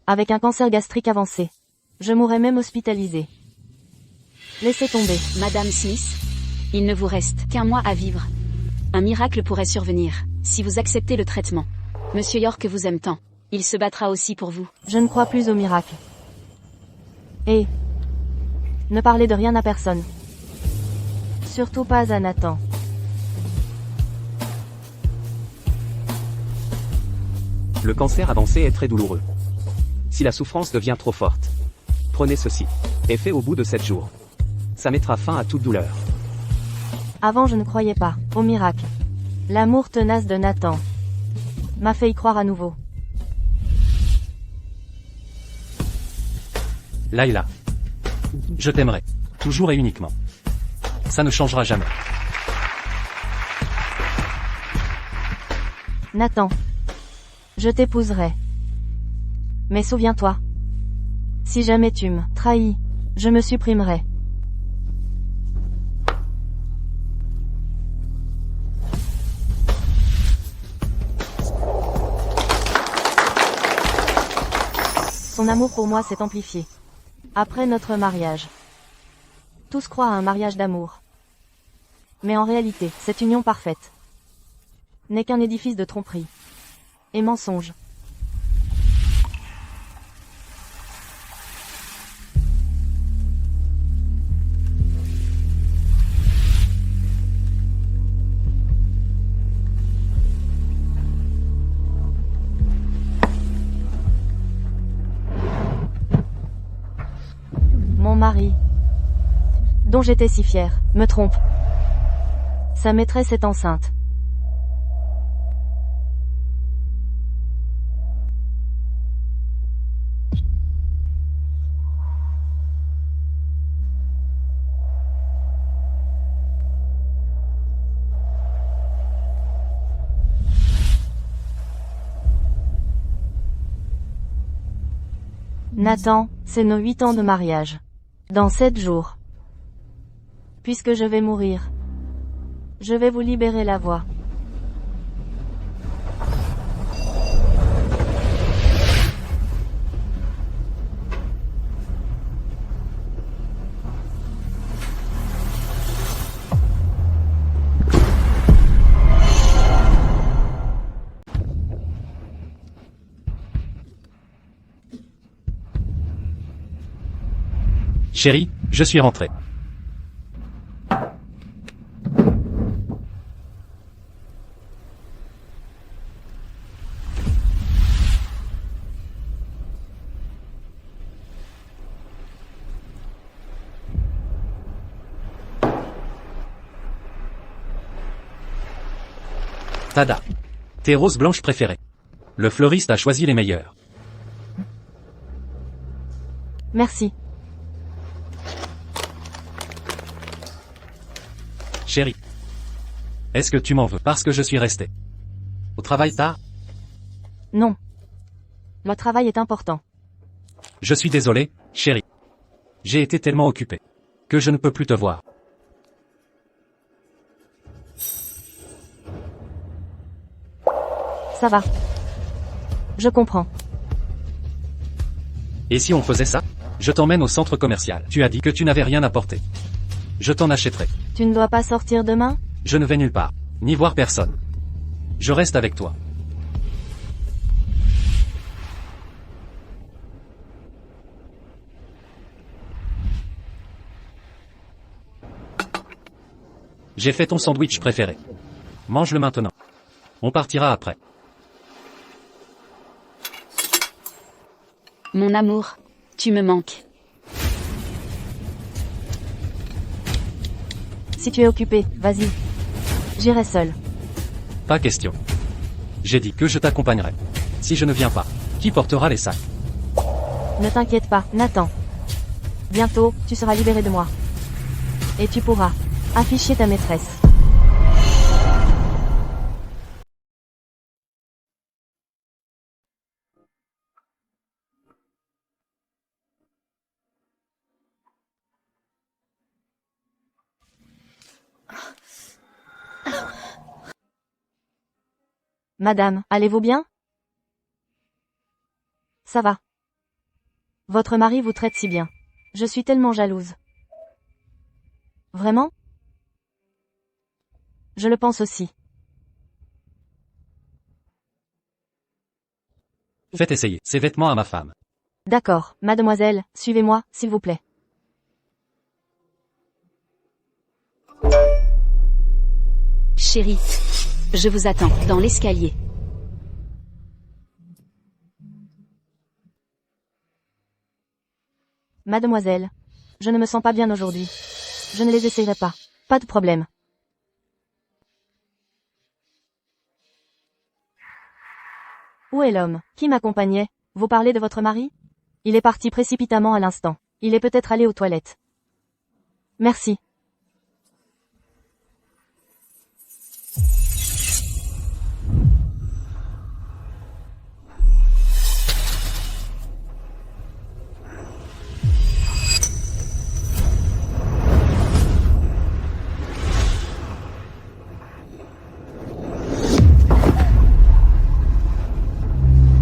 avec un cancer gastrique avancé. Je mourrais même hospitalisée. Laissez tomber. Madame Smith, il ne vous reste qu'un mois à vivre. Un miracle pourrait survenir, si vous acceptez le traitement. Monsieur York vous aime tant. Il se battra aussi pour vous. Je ne crois plus au miracle. Et ne parlez de rien à personne. Surtout pas à Nathan. Le cancer avancé est très douloureux. Si la souffrance devient trop forte, prenez ceci. Effet au bout de 7 jours. Ça mettra fin à toute douleur. Avant je ne croyais pas au miracle. L'amour tenace de Nathan m'a fait y croire à nouveau. Layla. Je t'aimerai. Toujours et uniquement. Ça ne changera jamais. Nathan. Je t'épouserai. Mais souviens-toi. Si jamais tu me trahis, je me supprimerai. Son amour pour moi s'est amplifié. Après notre mariage. Tous croient à un mariage d'amour. Mais en réalité, cette union parfaite n'est qu'un édifice de tromperie et mensonge. Mon mari, dont j'étais si fière, me trompe. Sa maîtresse est enceinte. Nathan, c'est nos 8 ans de mariage. Dans 7 jours. Puisque je vais mourir, je vais vous libérer la voie. Chérie, je suis rentré. Tada. Tes roses blanches préférées. Le fleuriste a choisi les meilleures. Merci. Chérie. Est-ce que tu m'en veux parce que je suis resté au travail tard? Non. Le travail est important. Je suis désolé, chérie. J'ai été tellement occupé que je ne peux plus te voir. Ça va. Je comprends. Et si on faisait ça? Je t'emmène au centre commercial. Tu as dit que tu n'avais rien à porter. Je t'en achèterai. Tu ne dois pas sortir demain? Je ne vais nulle part, ni voir personne. Je reste avec toi. J'ai fait ton sandwich préféré. Mange-le maintenant. On partira après. Mon amour, tu me manques. Si tu es occupé, vas-y. J'irai seul. Pas question. J'ai dit que je t'accompagnerai. Si je ne viens pas, qui portera les sacs? Ne t'inquiète pas, Nathan. Bientôt, tu seras libéré de moi. Et tu pourras afficher ta maîtresse. Madame, allez-vous bien? Ça va. Votre mari vous traite si bien. Je suis tellement jalouse. Vraiment? Je le pense aussi. Faites essayer ces vêtements à ma femme. D'accord, mademoiselle, suivez-moi, s'il vous plaît. Chérie. Je vous attends, dans l'escalier. Mademoiselle, je ne me sens pas bien aujourd'hui. Je ne les essayerai pas. Pas de problème. Où est l'homme qui m'accompagnait? Vous parlez de votre mari? Il est parti précipitamment à l'instant. Il est peut-être allé aux toilettes. Merci.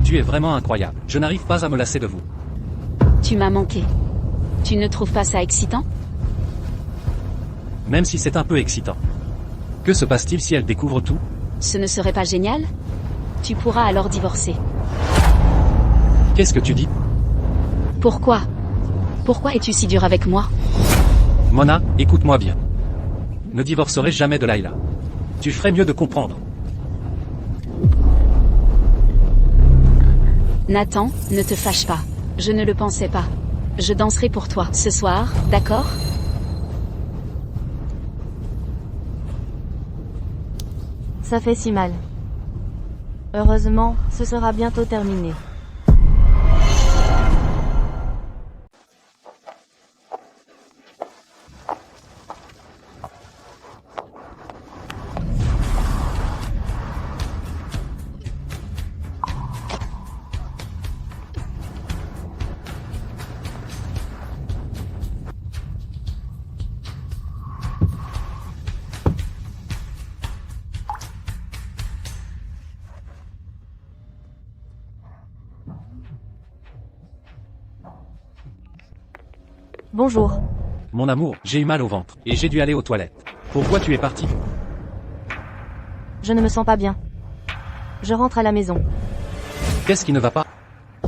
Tu es vraiment incroyable. Je n'arrive pas à me lasser de vous. Tu m'as manqué. Tu ne trouves pas ça excitant? Même si c'est un peu excitant. Que se passe-t-il si elle découvre tout? Ce ne serait pas génial? Tu pourras alors divorcer. Qu'est-ce que tu dis? Pourquoi? Pourquoi es-tu si dur avec moi? Mona, écoute-moi bien. Ne divorcerai jamais de Layla. Tu ferais mieux de comprendre. Nathan, ne te fâche pas. Je ne le pensais pas. Je danserai pour toi ce soir, d'accord? Ça fait si mal. Heureusement, ce sera bientôt terminé. Bonjour. Mon amour, j'ai eu mal au ventre, et j'ai dû aller aux toilettes. Pourquoi tu es parti? Je ne me sens pas bien. Je rentre à la maison. Qu'est-ce qui ne va pas?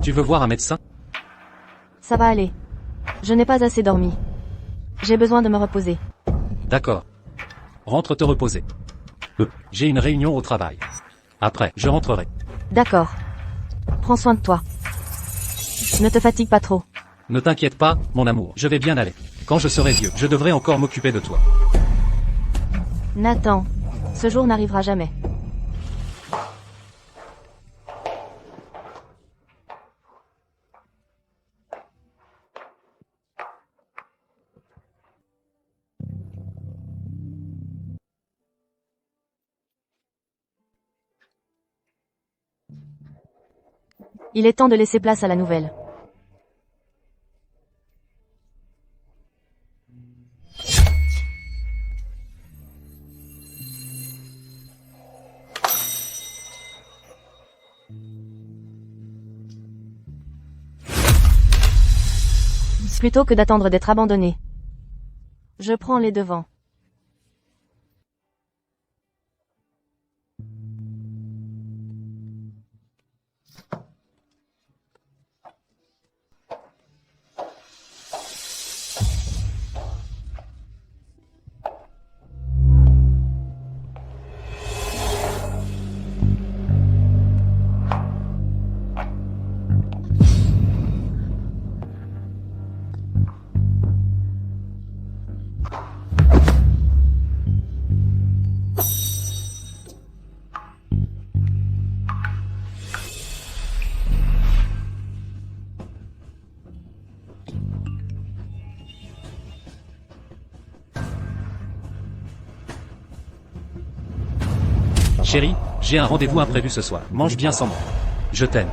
Tu veux voir un médecin? Ça va aller. Je n'ai pas assez dormi. J'ai besoin de me reposer. D'accord. Rentre te reposer. J'ai une réunion au travail. Après, je rentrerai. D'accord. Prends soin de toi. Ne te fatigue pas trop. Ne t'inquiète pas, mon amour, je vais bien aller. Quand je serai vieux, je devrais encore m'occuper de toi. Nathan, ce jour n'arrivera jamais. Il est temps de laisser place à la nouvelle. Plutôt que d'attendre d'être abandonné. Je prends les devants. Chérie, j'ai un rendez-vous imprévu ce soir. Mange bien sans moi. Je t'aime.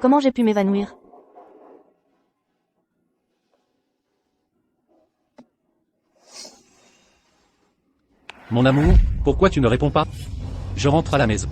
Comment j'ai pu m'évanouir? Mon amour, pourquoi tu ne réponds pas? Je rentre à la maison.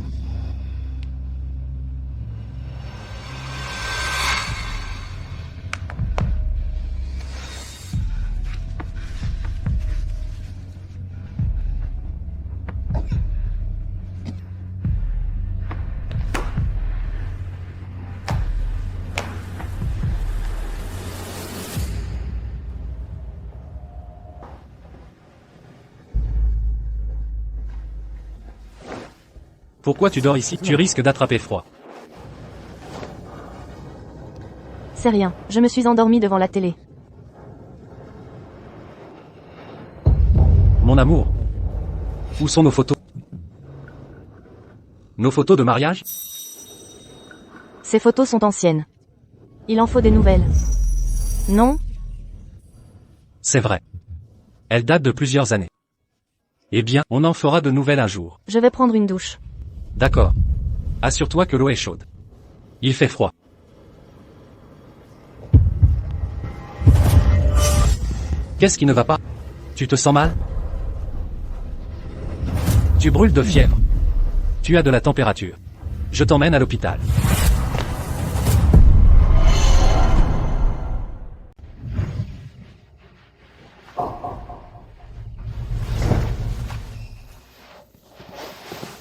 Pourquoi tu dors ici? Tu risques d'attraper froid. C'est rien, je me suis endormie devant la télé. Mon amour. Où sont nos photos? Nos photos de mariage? Ces photos sont anciennes. Il en faut des nouvelles. Non? C'est vrai. Elles datent de plusieurs années. Eh bien, on en fera de nouvelles un jour. Je vais prendre une douche. D'accord. Assure-toi que l'eau est chaude. Il fait froid. Qu'est-ce qui ne va pas? Tu te sens mal? Tu brûles de fièvre. Tu as de la température. Je t'emmène à l'hôpital.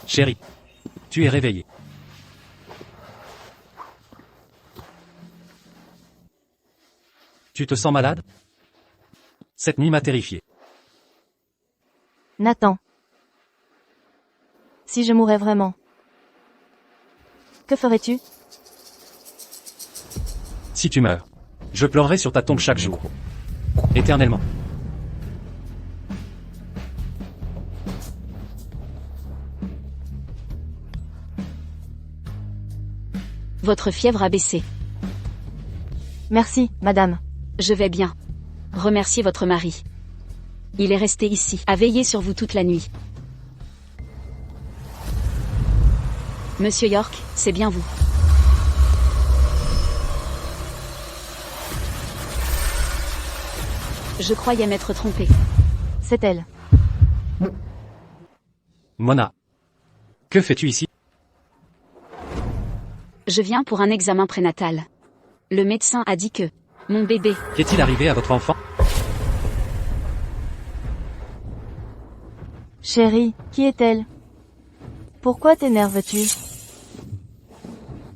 Chérie, tu es réveillée. Tu te sens malade? Cette nuit m'a terrifié. Nathan. Si je mourais vraiment. Que ferais-tu? Si tu meurs, je pleurerai sur ta tombe chaque jour. Éternellement. Votre fièvre a baissé. Merci, madame. Je vais bien. Remerciez votre mari. Il est resté ici, à veiller sur vous toute la nuit. Monsieur York, c'est bien vous. Je croyais m'être trompée. C'est elle. Mona. Que fais-tu ici? Je viens pour un examen prénatal. Le médecin a dit que mon bébé. Qu'est-il arrivé à votre enfant? Chérie, qui est-elle? Pourquoi t'énerves-tu?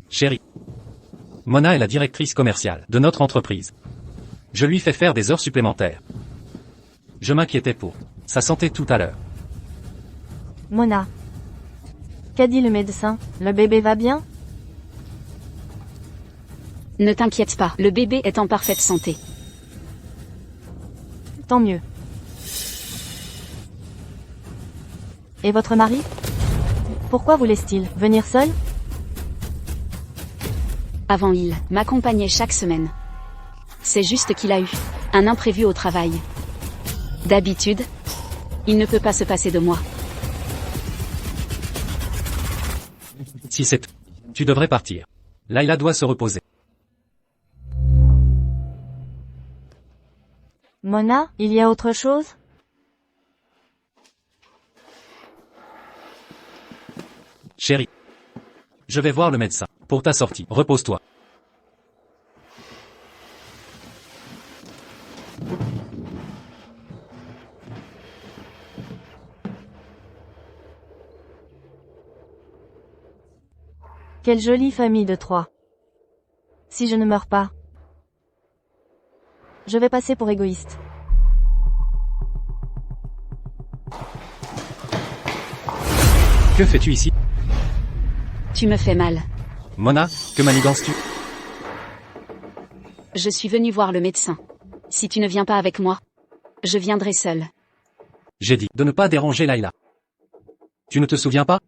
Chérie. Mona est la directrice commerciale de notre entreprise. Je lui fais faire des heures supplémentaires. Je m'inquiétais pour sa santé tout à l'heure. Mona. Qu'a dit le médecin? Le bébé va bien? Ne t'inquiète pas, le bébé est en parfaite santé. Tant mieux. Et votre mari? Pourquoi vous laisse-t-il venir seul? Avant il m'accompagnait chaque semaine. C'est juste qu'il a eu un imprévu au travail. D'habitude, il ne peut pas se passer de moi. Si c'est tout, tu devrais partir. Layla doit se reposer. Mona, il y a autre chose? Chérie. Je vais voir le médecin. Pour ta sortie, repose-toi. Quelle jolie famille de trois. Si je ne meurs pas, je vais passer pour égoïste. Que fais-tu ici? Tu me fais mal. Mona, que manigances-tu? Je suis venue voir le médecin. Si tu ne viens pas avec moi, je viendrai seule. J'ai dit de ne pas déranger Layla. Tu ne te souviens pas?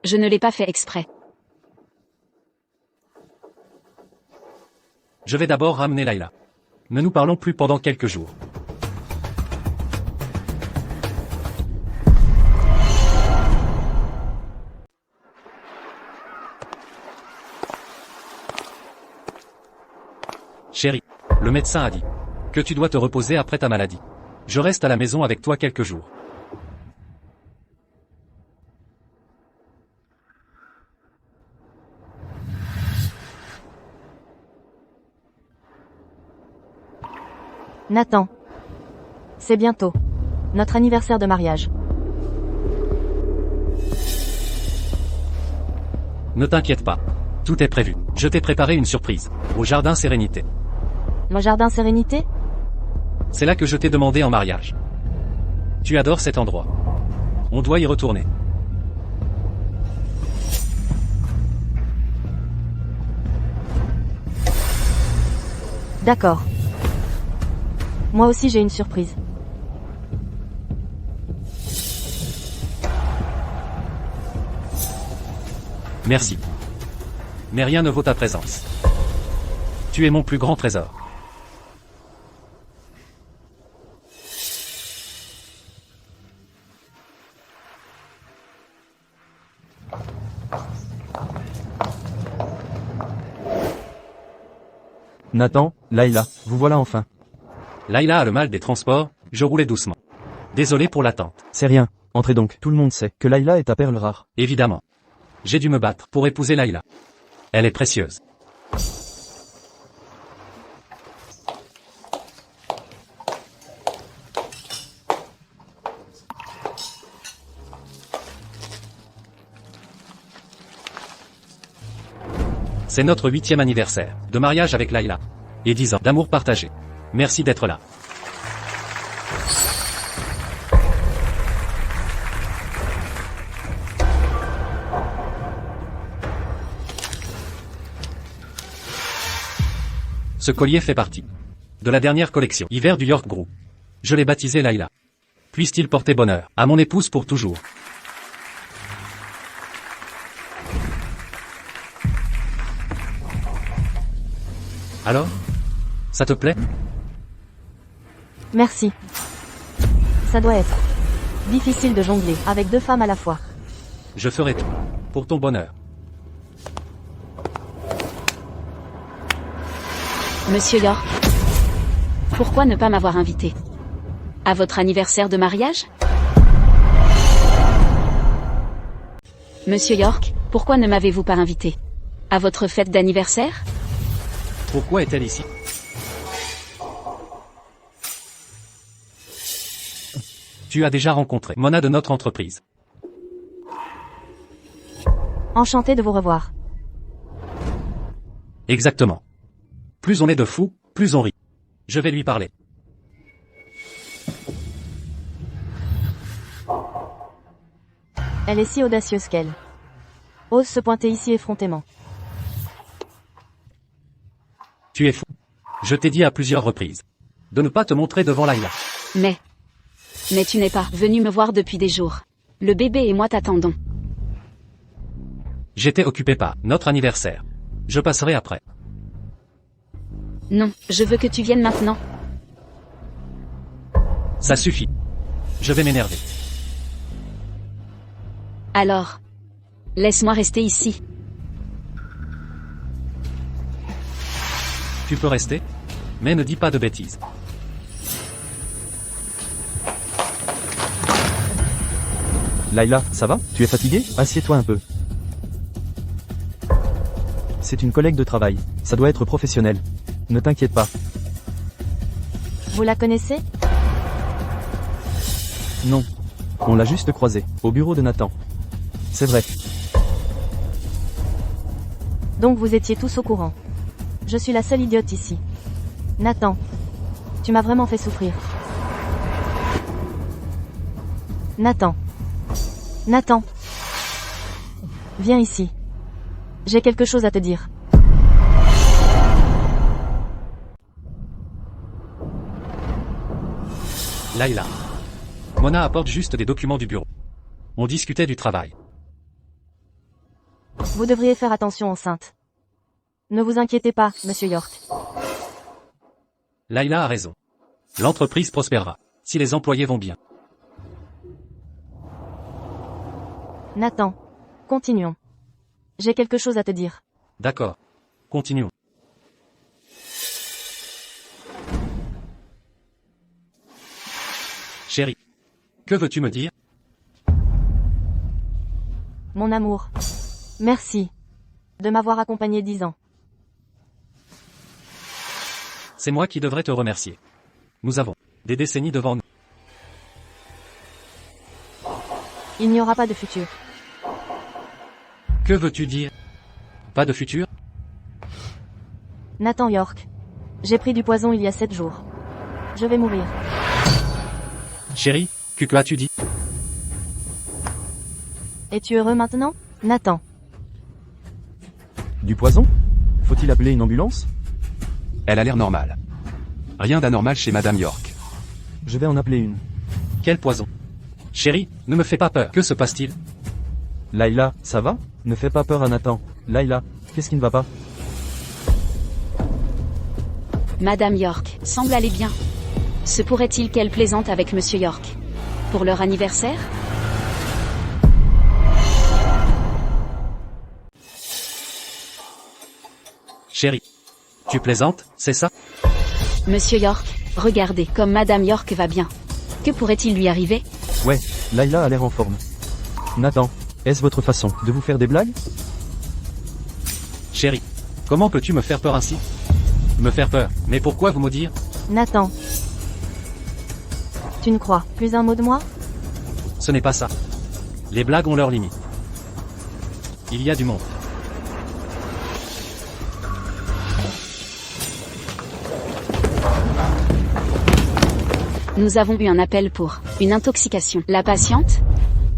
Je ne l'ai pas fait exprès. Je vais d'abord ramener Layla. Ne nous parlons plus pendant quelques jours. Le médecin a dit que tu dois te reposer après ta maladie. Je reste à la maison avec toi quelques jours. Nathan. C'est bientôt. Notre anniversaire de mariage. Ne t'inquiète pas. Tout est prévu. Je t'ai préparé une surprise. Au jardin Sérénité. Le jardin Sérénité? C'est là que je t'ai demandé en mariage. Tu adores cet endroit. On doit y retourner. D'accord. Moi aussi j'ai une surprise. Merci. Mais rien ne vaut ta présence. Tu es mon plus grand trésor. Nathan, Layla, vous voilà enfin. Layla a le mal des transports, je roulais doucement. Désolé pour l'attente. C'est rien, entrez donc, tout le monde sait que Layla est ta perle rare. Évidemment. J'ai dû me battre pour épouser Layla. Elle est précieuse. C'est notre 8e anniversaire de mariage avec Layla. Et 10 ans d'amour partagé. Merci d'être là. Ce collier fait partie de la dernière collection hiver du York Group. Je l'ai baptisé Layla. Puisse-t-il porter bonheur à mon épouse pour toujours. Alors? Ça te plaît? Merci. Ça doit être difficile de jongler avec deux femmes à la fois. Je ferai tout pour ton bonheur. Monsieur York, pourquoi ne pas m'avoir invité à votre anniversaire de mariage? Monsieur York, pourquoi ne m'avez-vous pas invité à votre fête d'anniversaire? Pourquoi est-elle ici? Tu as déjà rencontré Mona de notre entreprise. Enchanté de vous revoir. Exactement. Plus on est de fous, plus on rit. Je vais lui parler. Elle est si audacieuse qu'elle ose se pointer ici effrontément. Tu es fou. Je t'ai dit à plusieurs reprises de ne pas te montrer devant Layla. Mais tu n'es pas venu me voir depuis des jours. Le bébé et moi t'attendons. J'étais occupé par notre anniversaire. Je passerai après. Non, je veux que tu viennes maintenant. Ça suffit. Je vais m'énerver. Alors, laisse-moi rester ici. Tu peux rester, mais ne dis pas de bêtises. Layla, ça va? Tu es fatiguée? Assieds-toi un peu. C'est une collègue de travail, ça doit être professionnel. Ne t'inquiète pas. Vous la connaissez? Non. On l'a juste croisée, au bureau de Nathan. C'est vrai. Donc vous étiez tous au courant. Je suis la seule idiote ici. Nathan. Tu m'as vraiment fait souffrir. Nathan. Nathan. Viens ici. J'ai quelque chose à te dire. Layla. Mona apporte juste des documents du bureau. On discutait du travail. Vous devriez faire attention enceinte. Ne vous inquiétez pas, monsieur York. Layla a raison. L'entreprise prospérera si les employés vont bien. Nathan. Continuons. J'ai quelque chose à te dire. D'accord. Continuons. Que veux-tu me dire? Mon amour. Merci. De m'avoir accompagné 10 ans. C'est moi qui devrais te remercier. Nous avons des décennies devant nous. Il n'y aura pas de futur. Que veux-tu dire? Pas de futur? Nathan York. J'ai pris du poison il y a 7 jours. Je vais mourir. Chérie, que as-tu dit? Es-tu heureux maintenant, Nathan? Du poison? Faut-il appeler une ambulance? Elle a l'air normale. Rien d'anormal chez Madame York. Je vais en appeler une. Quel poison? Chérie, ne me fais pas peur. Que se passe-t-il? Layla, ça va? Ne fais pas peur à Nathan. Layla, qu'est-ce qui ne va pas? Madame York semble aller bien. Se pourrait-il qu'elle plaisante avec Monsieur York? Pour leur anniversaire? Chérie. Tu plaisantes, c'est ça? Monsieur York, regardez comme Madame York va bien. Que pourrait-il lui arriver? Ouais, Layla a l'air en forme. Nathan, est-ce votre façon de vous faire des blagues? Chérie. Comment peux-tu me faire peur ainsi? Me faire peur, mais pourquoi vous maudire? Nathan. Tu ne crois plus un mot de moi? Ce n'est pas ça. Les blagues ont leurs limites. Il y a du monde. Nous avons eu un appel pour une intoxication. La patiente?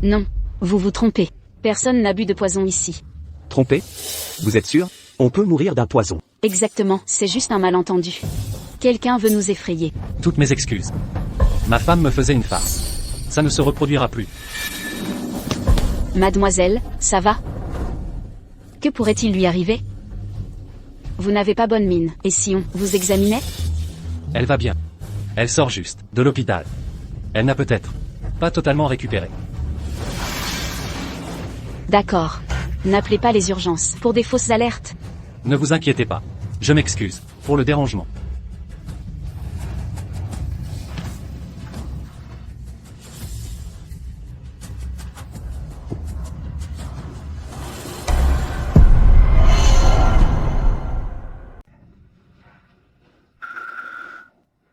Non. Vous vous trompez. Personne n'a bu de poison ici. Trompé? Vous êtes sûr? On peut mourir d'un poison. Exactement, c'est juste un malentendu. Quelqu'un veut nous effrayer. Toutes mes excuses. Ma femme me faisait une farce. Ça ne se reproduira plus. Mademoiselle, ça va? Que pourrait-il lui arriver? Vous n'avez pas bonne mine. Et si on vous examinait? Elle va bien. Elle sort juste de l'hôpital. Elle n'a peut-être pas totalement récupéré. D'accord. N'appelez pas les urgences pour des fausses alertes. Ne vous inquiétez pas. Je m'excuse pour le dérangement.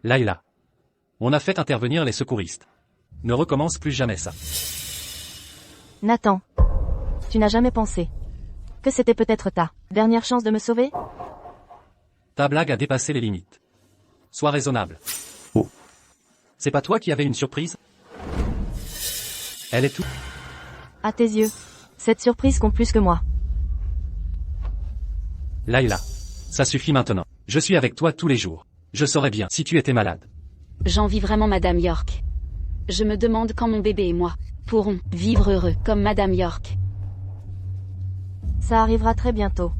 Layla. On a fait intervenir les secouristes. Ne recommence plus jamais ça. Nathan. Tu n'as jamais pensé que c'était peut-être ta dernière chance de me sauver? Ta blague a dépassé les limites. Sois raisonnable. Oh. C'est pas toi qui avais une surprise? Elle est tout. À tes yeux, cette surprise compte plus que moi. Layla. Ça suffit maintenant. Je suis avec toi tous les jours. Je saurais bien si tu étais malade. J'envie vraiment Madame York. Je me demande quand mon bébé et moi pourrons vivre heureux comme Madame York. Ça arrivera très bientôt.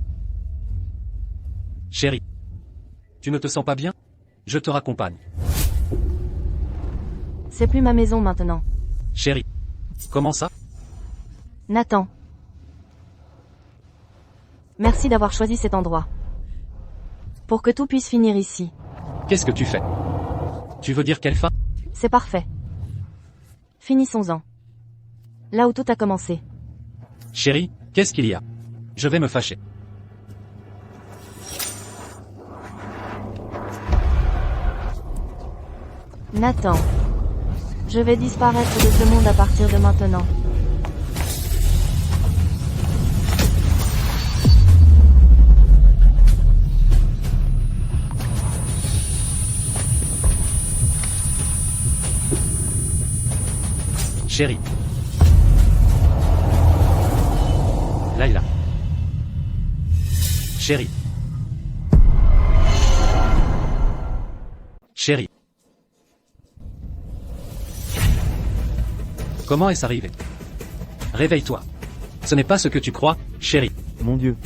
Chérie. Tu ne te sens pas bien? Je te raccompagne. C'est plus ma maison maintenant. Chérie. Comment ça? Nathan. Merci d'avoir choisi cet endroit. Pour que tout puisse finir ici. Qu'est-ce que tu fais? Tu veux dire quelle fin? C'est parfait. Finissons-en. Là où tout a commencé. Chérie, qu'est-ce qu'il y a? Je vais me fâcher. Nathan. Je vais disparaître de ce monde à partir de maintenant. Chérie. Layla. Chérie. Chérie. Comment est-ce arrivé? Réveille-toi. Ce n'est pas ce que tu crois, chérie. Mon Dieu.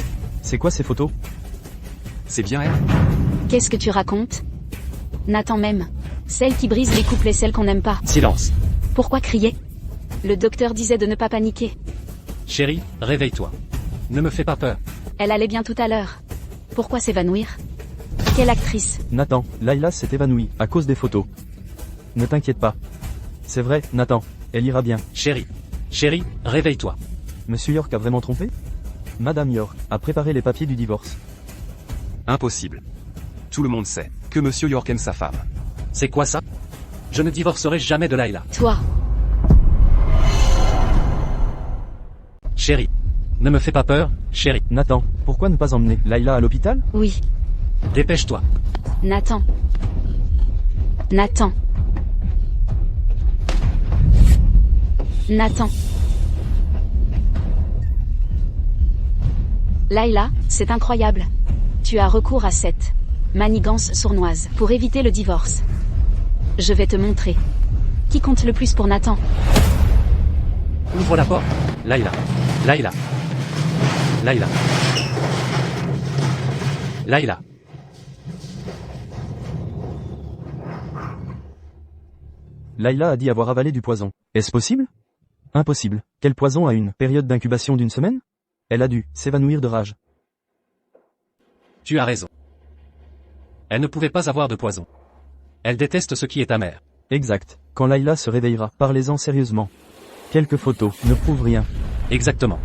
C'est quoi ces photos? C'est bien elle? Qu'est-ce que tu racontes? Nathan même. Celle qui brise les couples et celle qu'on n'aime pas. Silence. Pourquoi crier? Le docteur disait de ne pas paniquer. Chérie, réveille-toi. Ne me fais pas peur. Elle allait bien tout à l'heure. Pourquoi s'évanouir? Quelle actrice? Nathan, Layla s'est évanouie à cause des photos. Ne t'inquiète pas. C'est vrai, Nathan. Elle ira bien. Chérie. Chérie, réveille-toi. Monsieur York a vraiment trompé? Madame York a préparé les papiers du divorce. Impossible. Tout le monde sait que Monsieur York aime sa femme. C'est quoi ça? Je ne divorcerai jamais de Layla. Toi, Chérie. Ne me fais pas peur, chérie. Nathan, pourquoi ne pas emmener Layla à l'hôpital? oui. Dépêche-toi. Nathan. Nathan. Nathan. Layla, c'est incroyable. Tu as recours à cette manigance sournoise pour éviter le divorce. Je vais te montrer. Qui compte le plus pour Nathan? Ouvre la porte. Layla. Layla. Layla. Layla. Layla a dit avoir avalé du poison. Est-ce possible? Impossible. Quel poison a une période d'incubation d'une semaine? Elle a dû s'évanouir de rage. Tu as raison. Elle ne pouvait pas avoir de poison. Elle déteste ce qui est amer. Exact. Quand Layla se réveillera, parlez-en sérieusement. Quelques photos ne prouvent rien. Exactement.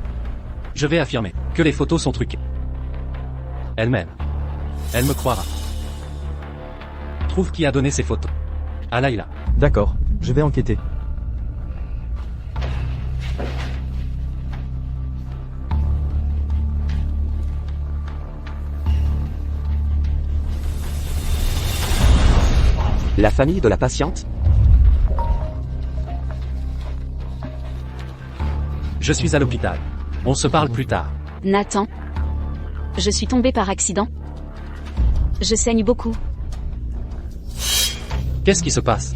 Je vais affirmer que les photos sont truquées. Elle m'aime. Elle me croira. Trouve qui a donné ces photos. À Layla. D'accord, je vais enquêter. La famille de la patiente? Je suis à l'hôpital. On se parle plus tard. Nathan. Je suis tombée par accident. Je saigne beaucoup. Qu'est-ce qui se passe?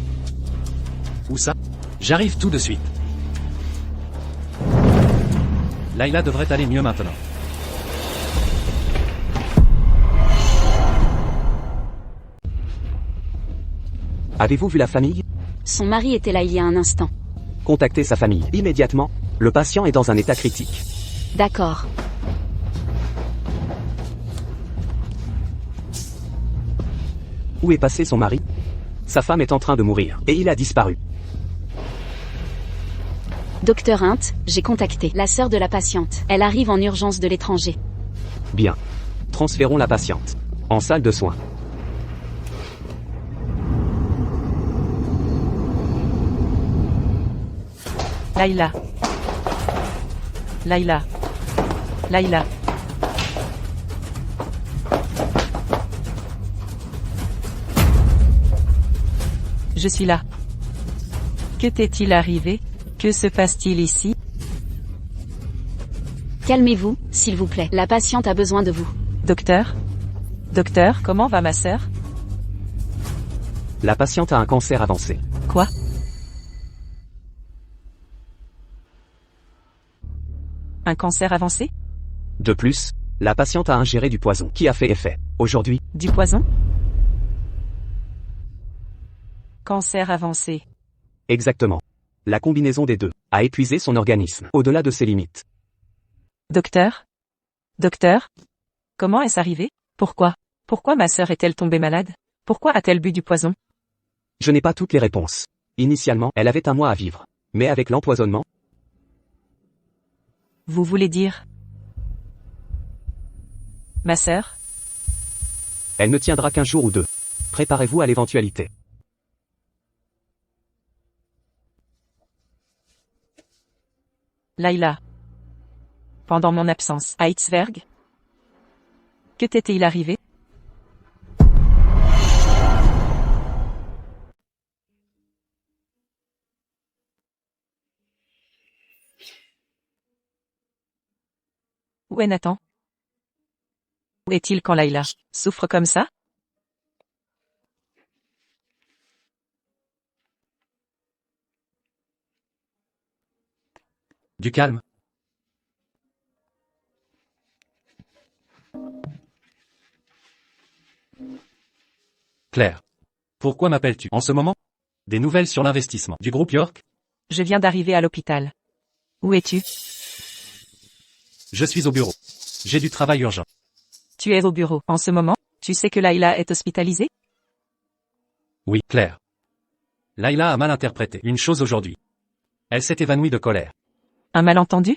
Où ça? J'arrive tout de suite. Layla devrait aller mieux maintenant. Avez-vous vu la famille? Son mari était là il y a un instant. Contactez sa famille immédiatement. Le patient est dans un état critique. D'accord. Où est passé son mari? Sa femme est en train de mourir et il a disparu. Docteur Hint, j'ai contacté la sœur de la patiente. Elle arrive en urgence de l'étranger. Bien. Transférons la patiente en salle de soins. Layla. Layla. Layla. Je suis là. Que t'est-il arrivé? Que se passe-t-il ici? Calmez-vous, s'il vous plaît. La patiente a besoin de vous. Docteur? Docteur, comment va ma sœur? La patiente a un cancer avancé. Quoi? Un cancer avancé? De plus, la patiente a ingéré du poison qui a fait effet. Aujourd'hui, Du poison? Cancer avancé. exactement. La combinaison des deux a épuisé son organisme au-delà de ses limites. Docteur? Docteur? Comment est-ce arrivé? Pourquoi? Pourquoi ma sœur est-elle tombée malade? Pourquoi a-t-elle bu du poison? Je n'ai pas toutes les réponses. Initialement, elle avait un mois à vivre. Mais avec l'empoisonnement, Vous voulez dire? Ma sœur? elle ne tiendra qu'un jour ou deux. Préparez-vous à l'éventualité. Layla. Pendant mon absence à Hitzberg? Que t'est-il arrivé? Où est Nathan? Où est-il quand Layla souffre comme ça? Du calme. Claire. Pourquoi m'appelles-tu en ce moment? Des nouvelles sur l'investissement du groupe York? Je viens d'arriver à l'hôpital. Où es-tu? Je suis au bureau. J'ai du travail urgent. Tu es au bureau en ce moment? Tu sais que Layla est hospitalisée? Oui, Claire. Layla a mal interprété une chose aujourd'hui. Elle s'est évanouie de colère. Un malentendu?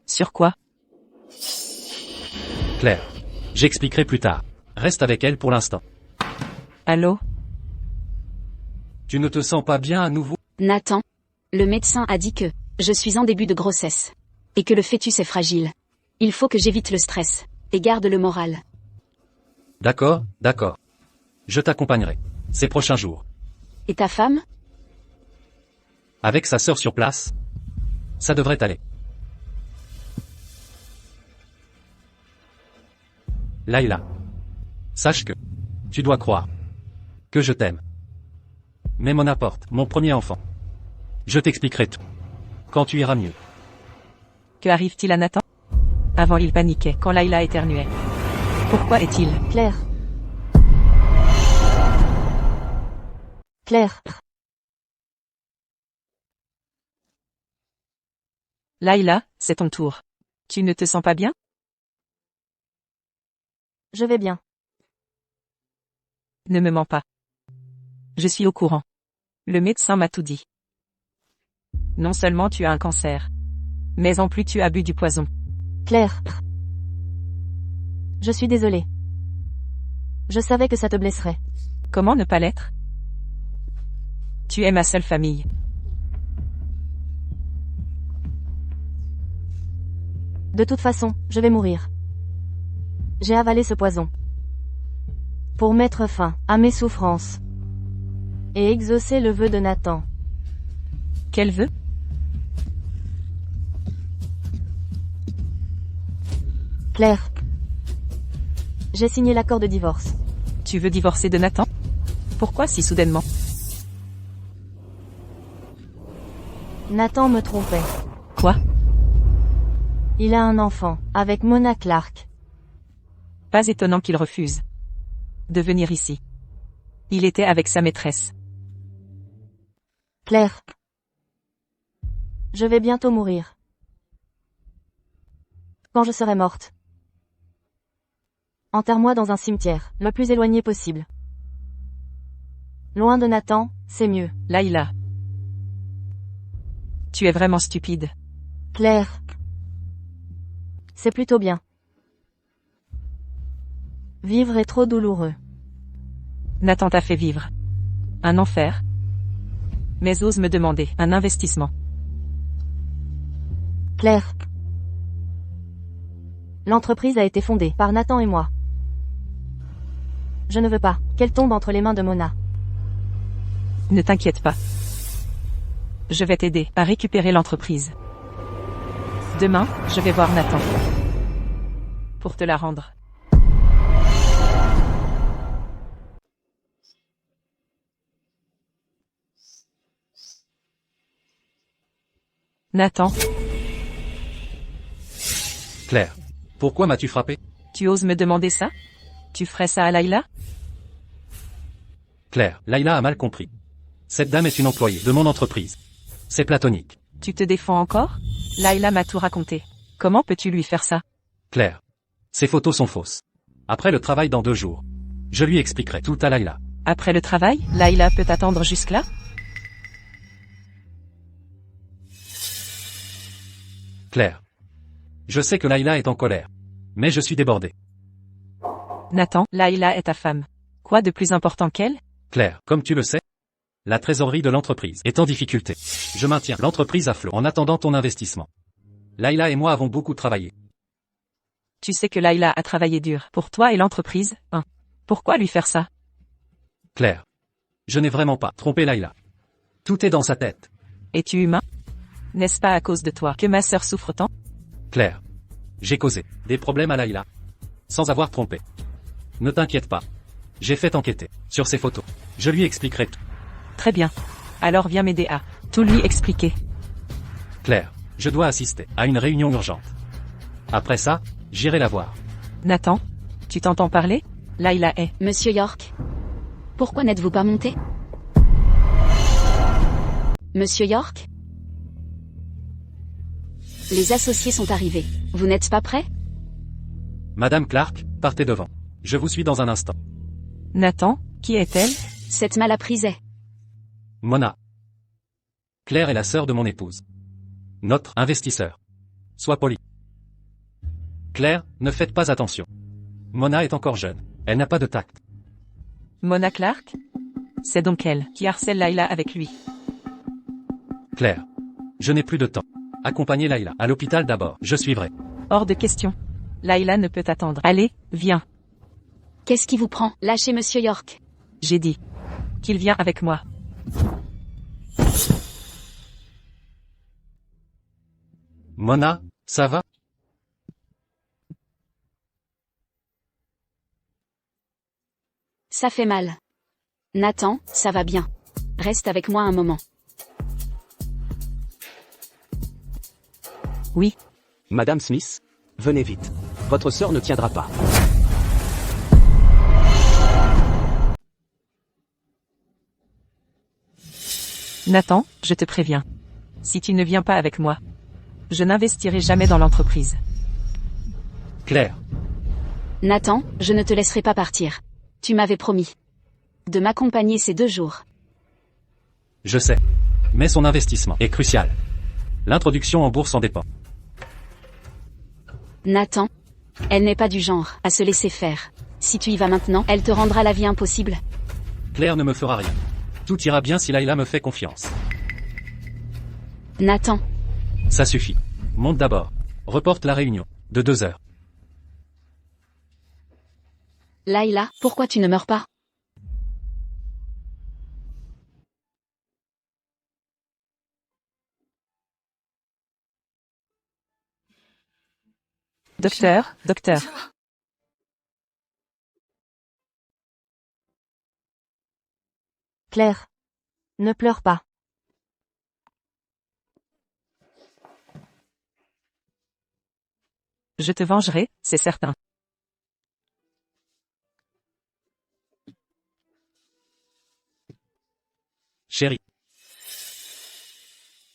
Sur quoi? Claire. J'expliquerai plus tard. Reste avec elle pour l'instant. Allô? Tu ne te sens pas bien à nouveau? Nathan. Le médecin a dit que je suis en début de grossesse. Et que le fœtus est fragile. Il faut que j'évite le stress. Et garde le moral. D'accord, d'accord. Je t'accompagnerai. Ces prochains jours. Et ta femme? Avec sa sœur sur place. Ça devrait aller. Layla. Sache que tu dois croire que je t'aime. Mais Mona porte mon premier enfant. Je t'expliquerai tout quand tu iras mieux. Que arrive-t-il à Nathan? Avant il paniquait quand Layla éternuait. Pourquoi est-il? Claire. Claire. Layla, c'est ton tour. Tu ne te sens pas bien? Je vais bien. Ne me mens pas. Je suis au courant. Le médecin m'a tout dit. Non seulement tu as un cancer, mais en plus tu as bu du poison. Claire. Je suis désolée. Je savais que ça te blesserait. Comment ne pas l'être? Tu es ma seule famille. De toute façon, je vais mourir. J'ai avalé ce poison. Pour mettre fin à mes souffrances. Et exaucer le vœu de Nathan. Quel vœu? Claire. J'ai signé l'accord de divorce. Tu veux divorcer de Nathan? Pourquoi si soudainement? Nathan me trompait. Quoi? Il a un enfant, avec Mona Clark. Pas étonnant qu'il refuse de venir ici. Il était avec sa maîtresse. Claire. Je vais bientôt mourir. Quand je serai morte. Enterre-moi dans un cimetière, le plus éloigné possible. Loin de Nathan, c'est mieux. Layla. Tu es vraiment stupide. Claire. C'est plutôt bien. Vivre est trop douloureux. Nathan t'a fait vivre un enfer. Mais ose me demander un investissement. Claire. L'entreprise a été fondée par Nathan et moi. Je ne veux pas qu'elle tombe entre les mains de Mona. Ne t'inquiète pas. Je vais t'aider à récupérer l'entreprise. Demain, je vais voir Nathan. Pour te la rendre. Nathan, Claire. Pourquoi m'as-tu frappé? tu oses me demander ça? Tu ferais ça à Layla? Claire, Layla a mal compris. Cette dame est une employée de mon entreprise. C'est platonique. Tu te défends encore? Layla m'a tout raconté. Comment peux-tu lui faire ça? Claire. Ces photos sont fausses. Après le travail dans 2 jours. Je lui expliquerai tout à Layla. Après le travail, Layla peut attendre jusque-là? Claire. Je sais que Layla est en colère. Mais je suis débordé. Nathan, Layla est ta femme. Quoi de plus important qu'elle? Claire, comme tu le sais, la trésorerie de l'entreprise est en difficulté. Je maintiens l'entreprise à flot en attendant ton investissement. Layla et moi avons beaucoup travaillé. Tu sais que Layla a travaillé dur pour toi et l'entreprise, hein. Pourquoi lui faire ça? Claire. Je n'ai vraiment pas trompé Layla. Tout est dans sa tête. Es-tu humain? N'est-ce pas à cause de toi que ma sœur souffre tant? Claire. J'ai causé des problèmes à Layla. Sans avoir trompé. Ne t'inquiète pas. J'ai fait enquêter sur ces photos. Je lui expliquerai tout. Très bien. Alors viens m'aider à tout lui expliquer. Claire. Je dois assister à une réunion urgente. Après ça, j'irai la voir. Nathan, tu t'entends parler? Layla est. Monsieur York. Pourquoi n'êtes-vous pas monté? Monsieur York? Les associés sont arrivés. Vous n'êtes pas prêt? Madame Clark, partez devant. Je vous suis dans un instant. Nathan, qui est-elle? Cette malapprise est. Mona. Claire est la sœur de mon épouse. Notre investisseur. Sois poli. Claire, ne faites pas attention. Mona est encore jeune. Elle n'a pas de tact. Mona Clark? C'est donc elle qui harcèle Layla avec lui. Claire. Je n'ai plus de temps. Accompagnez Layla à l'hôpital d'abord. Je suivrai. Hors de question. Layla ne peut attendre. Allez, viens. Qu'est-ce qui vous prend? Lâchez Monsieur York. J'ai dit. Qu'il vient avec moi. Mona, ça va? Ça fait mal. Nathan, ça va bien. Reste avec moi un moment. Oui. Madame Smith, venez vite. Votre sœur ne tiendra pas. Nathan, je te préviens. Si tu ne viens pas avec moi, je n'investirai jamais dans l'entreprise. Claire. Nathan, je ne te laisserai pas partir. Tu m'avais promis de m'accompagner ces 2 jours. Je sais. Mais son investissement est crucial. L'introduction en bourse en dépend. Nathan, elle n'est pas du genre à se laisser faire. Si tu y vas maintenant, elle te rendra la vie impossible. Claire ne me fera rien. Tout ira bien si Layla me fait confiance. Nathan, Ça suffit. Monte d'abord. Reporte la réunion. De 2 heures. Layla, pourquoi tu ne meurs pas? Docteur. Claire. Ne pleure pas. Je te vengerai, c'est certain. Chérie.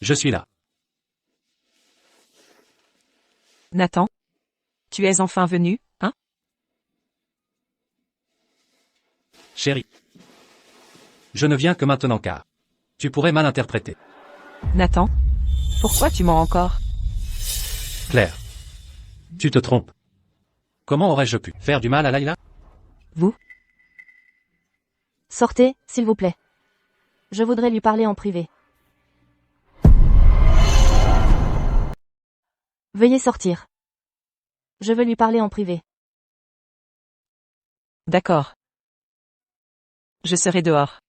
Je suis là. Nathan? Tu es enfin venu, hein? Chérie. Je ne viens que maintenant car tu pourrais mal interpréter. Nathan? Pourquoi tu mens encore? Claire. Tu te trompes. Comment aurais-je pu faire du mal à Layla? Vous? Sortez, s'il vous plaît. Je voudrais lui parler en privé. Veuillez sortir. Je veux lui parler en privé. D'accord. Je serai dehors.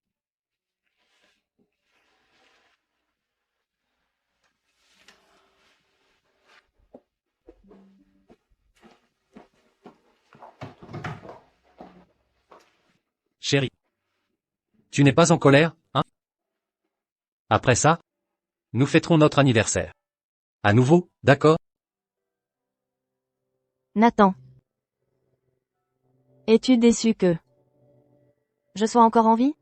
Chérie. Tu n'es pas en colère, hein? Après ça, nous fêterons notre anniversaire. À nouveau, d'accord? Nathan. Es-tu déçu que je sois encore en vie?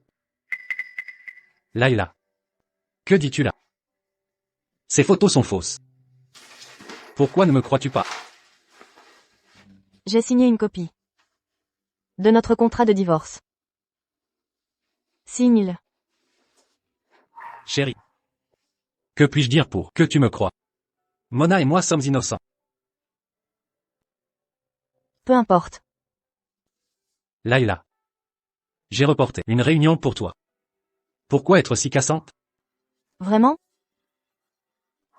Layla. Que dis-tu là? Ces photos sont fausses. Pourquoi ne me crois-tu pas? J'ai signé une copie de notre contrat de divorce. Signe-le. Chérie. Que puis-je dire pour que tu me crois? Mona et moi sommes innocents. Peu importe. Layla. J'ai reporté une réunion pour toi. Pourquoi être si cassante? Vraiment?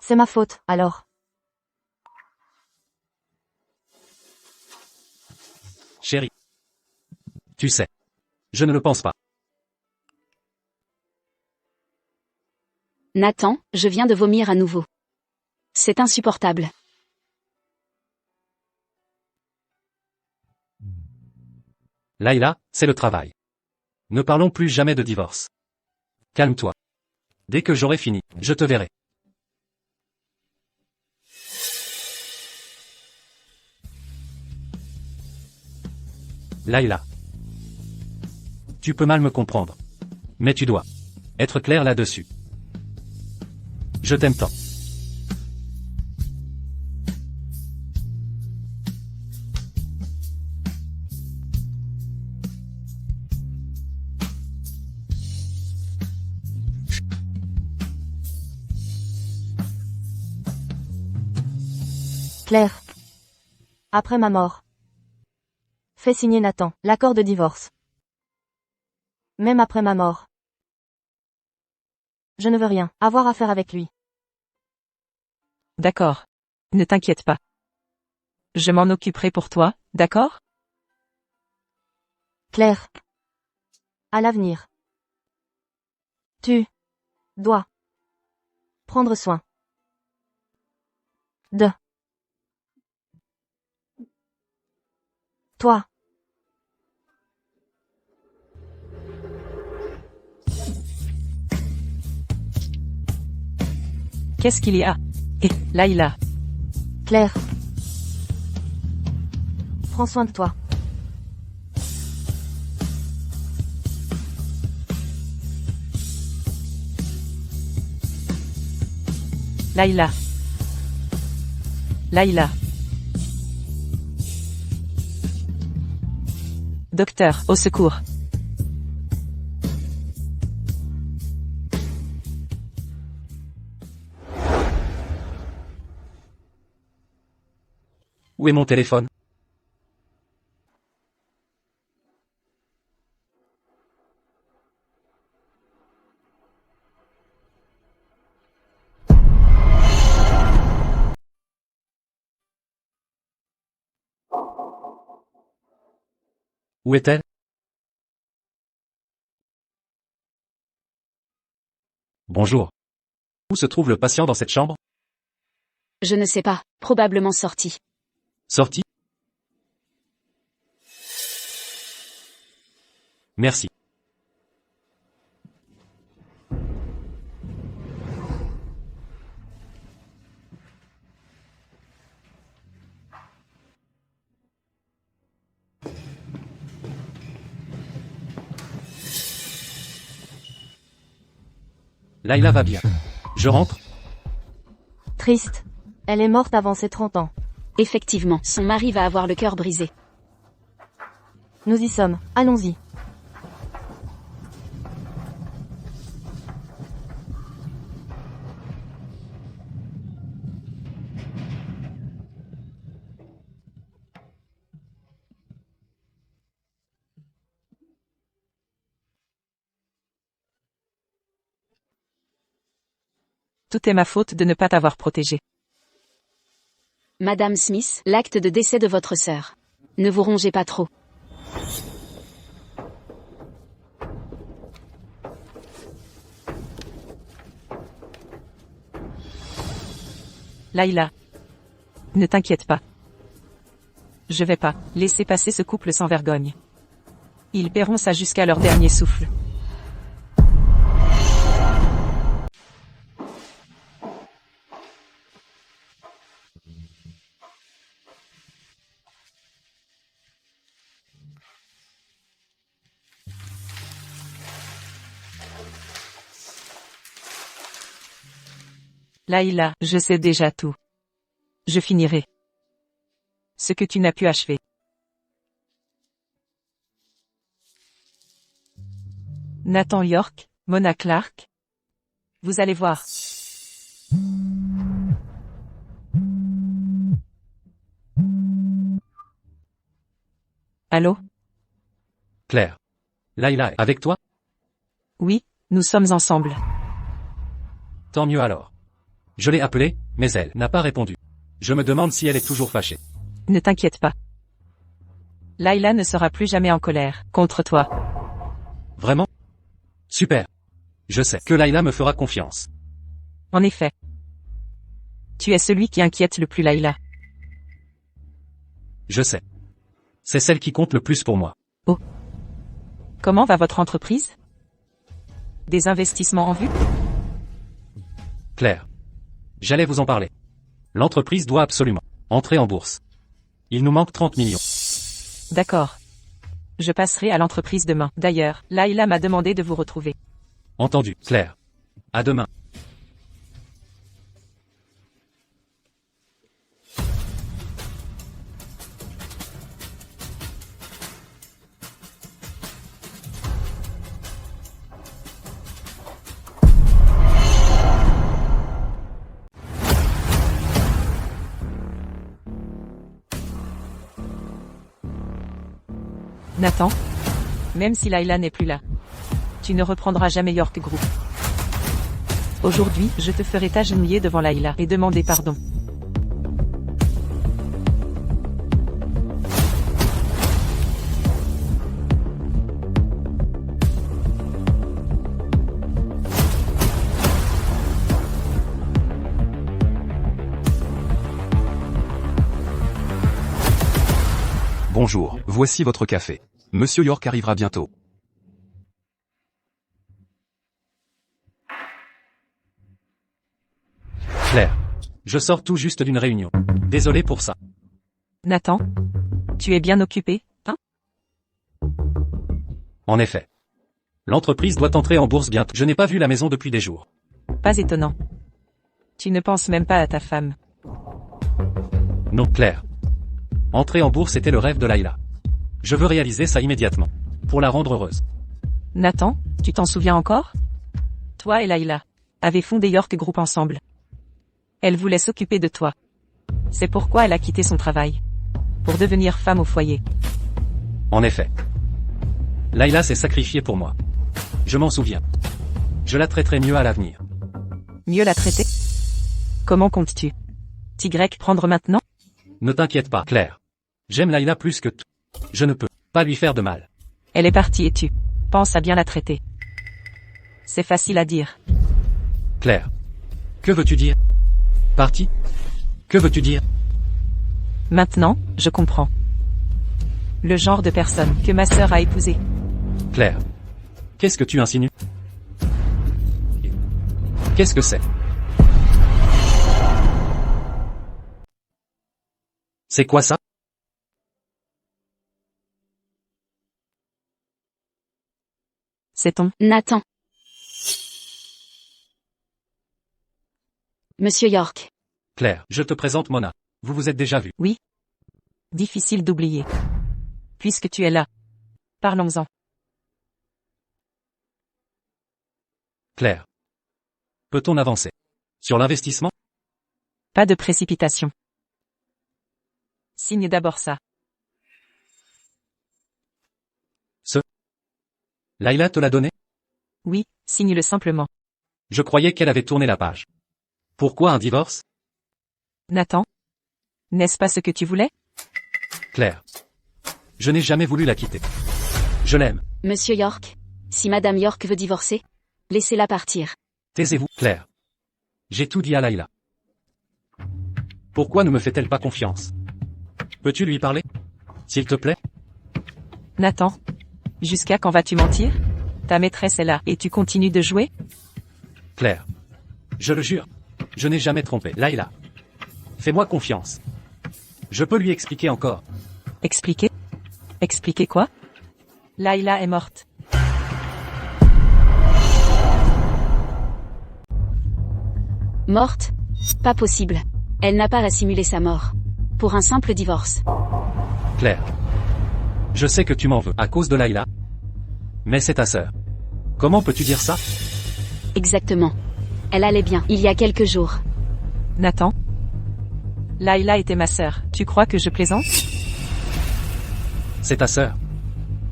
C'est ma faute, alors. Chérie. Tu sais. Je ne le pense pas. Nathan, je viens de vomir à nouveau. C'est insupportable. Layla, c'est le travail. Ne parlons plus jamais de divorce. Calme-toi. Dès que j'aurai fini, je te verrai. Layla. Tu peux mal me comprendre. Mais tu dois être clair là-dessus. Je t'aime tant. Claire. Après ma mort. Fais signer Nathan, l'accord de divorce. Même après ma mort. Je ne veux rien avoir à faire avec lui. D'accord. Ne t'inquiète pas. Je m'en occuperai pour toi, d'accord? Claire. À l'avenir. Tu dois prendre soin de toi. Qu'est-ce qu'il y a? Et, Layla. Claire. Prends soin de toi. Layla. Layla. Docteur, au secours. Où est mon téléphone? Où est-elle? Bonjour. Où se trouve le patient dans cette chambre? Je ne sais pas, probablement sorti. Sorti? Merci. Layla va bien. Je rentre? Triste. Elle est morte avant ses 30 ans. Effectivement, son mari va avoir le cœur brisé. Nous y sommes. Allons-y. Tout est ma faute de ne pas t'avoir protégée. Madame Smith, l'acte de décès de votre sœur. Ne vous rongez pas trop. Layla. Ne t'inquiète pas. Je vais pas laisser passer ce couple sans vergogne. Ils paieront ça jusqu'à leur dernier souffle. Layla, je sais déjà tout. Je finirai ce que tu n'as pu achever. Nathan York, Mona Clark. Vous allez voir. Allô? Claire. Layla est avec toi? Oui, nous sommes ensemble. Tant mieux alors. Je l'ai appelée, mais elle n'a pas répondu. Je me demande si elle est toujours fâchée. Ne t'inquiète pas. Layla ne sera plus jamais en colère contre toi. Vraiment? Super. Je sais que Layla me fera confiance. En effet. Tu es celui qui inquiète le plus Layla. Je sais. C'est celle qui compte le plus pour moi. Oh. Comment va votre entreprise? Des investissements en vue? Claire. J'allais vous en parler. L'entreprise doit absolument entrer en bourse. Il nous manque 30 millions. D'accord. Je passerai à l'entreprise demain. D'ailleurs, Layla m'a demandé de vous retrouver. Entendu, Claire. À demain. Nathan, même si Layla n'est plus là, tu ne reprendras jamais York Group. Aujourd'hui, je te ferai t'agenouiller devant Layla et demander pardon. Bonjour, voici votre café. Monsieur York arrivera bientôt. Claire. Je sors tout juste d'une réunion. Désolé pour ça. Nathan, tu es bien occupé, hein? En effet. L'entreprise doit entrer en bourse bientôt. Je n'ai pas vu la maison depuis des jours. Pas étonnant. Tu ne penses même pas à ta femme. Non, Claire. Entrer en bourse était le rêve de Layla. Je veux réaliser ça immédiatement. Pour la rendre heureuse. Nathan, tu t'en souviens encore? Toi et Layla avez fondé York Group ensemble. Elle voulait s'occuper de toi. C'est pourquoi elle a quitté son travail. Pour devenir femme au foyer. En effet. Layla s'est sacrifiée pour moi. Je m'en souviens. Je la traiterai mieux à l'avenir. Mieux la traiter? Comment comptes-tu? Prendre maintenant? Ne t'inquiète pas, Claire. J'aime Layla plus que tout. Je ne peux pas lui faire de mal. Elle est partie et tu penses à bien la traiter. C'est facile à dire. Claire. Que veux-tu dire? Parti? Que veux-tu dire? Maintenant, je comprends. Le genre de personne que ma sœur a épousé. Claire. Qu'est-ce que tu insinues? Qu'est-ce que c'est? C'est quoi ça? C'est ton... Nathan. Monsieur York. Claire, je te présente Mona. Vous vous êtes déjà vus. Oui. Difficile d'oublier. Puisque tu es là. Parlons-en. Claire. Peut-on avancer? Sur l'investissement? Pas de précipitation. Signe d'abord ça. Layla te l'a donné? Oui, signe-le simplement. Je croyais qu'elle avait tourné la page. Pourquoi un divorce? Nathan? N'est-ce pas ce que tu voulais? Claire. Je n'ai jamais voulu la quitter. Je l'aime. Monsieur York. Si Madame York veut divorcer, laissez-la partir. Taisez-vous, Claire. J'ai tout dit à Layla. Pourquoi ne me fait-elle pas confiance? Peux-tu lui parler? S'il te plaît? Nathan? Jusqu'à quand vas-tu mentir? Ta maîtresse est là et tu continues de jouer? Claire. Je le jure. Je n'ai jamais trompé Layla. Fais-moi confiance. Je peux lui expliquer encore. Expliquer? Expliquer quoi? Layla est morte. Morte? Pas possible. Elle n'a pas à simuler sa mort. Pour un simple divorce. Claire. Je sais que tu m'en veux à cause de Layla. Mais c'est ta sœur. Comment peux-tu dire ça? Exactement. Elle allait bien il y a quelques jours. Nathan? Layla était ma sœur. Tu crois que je plaisante? C'est ta sœur.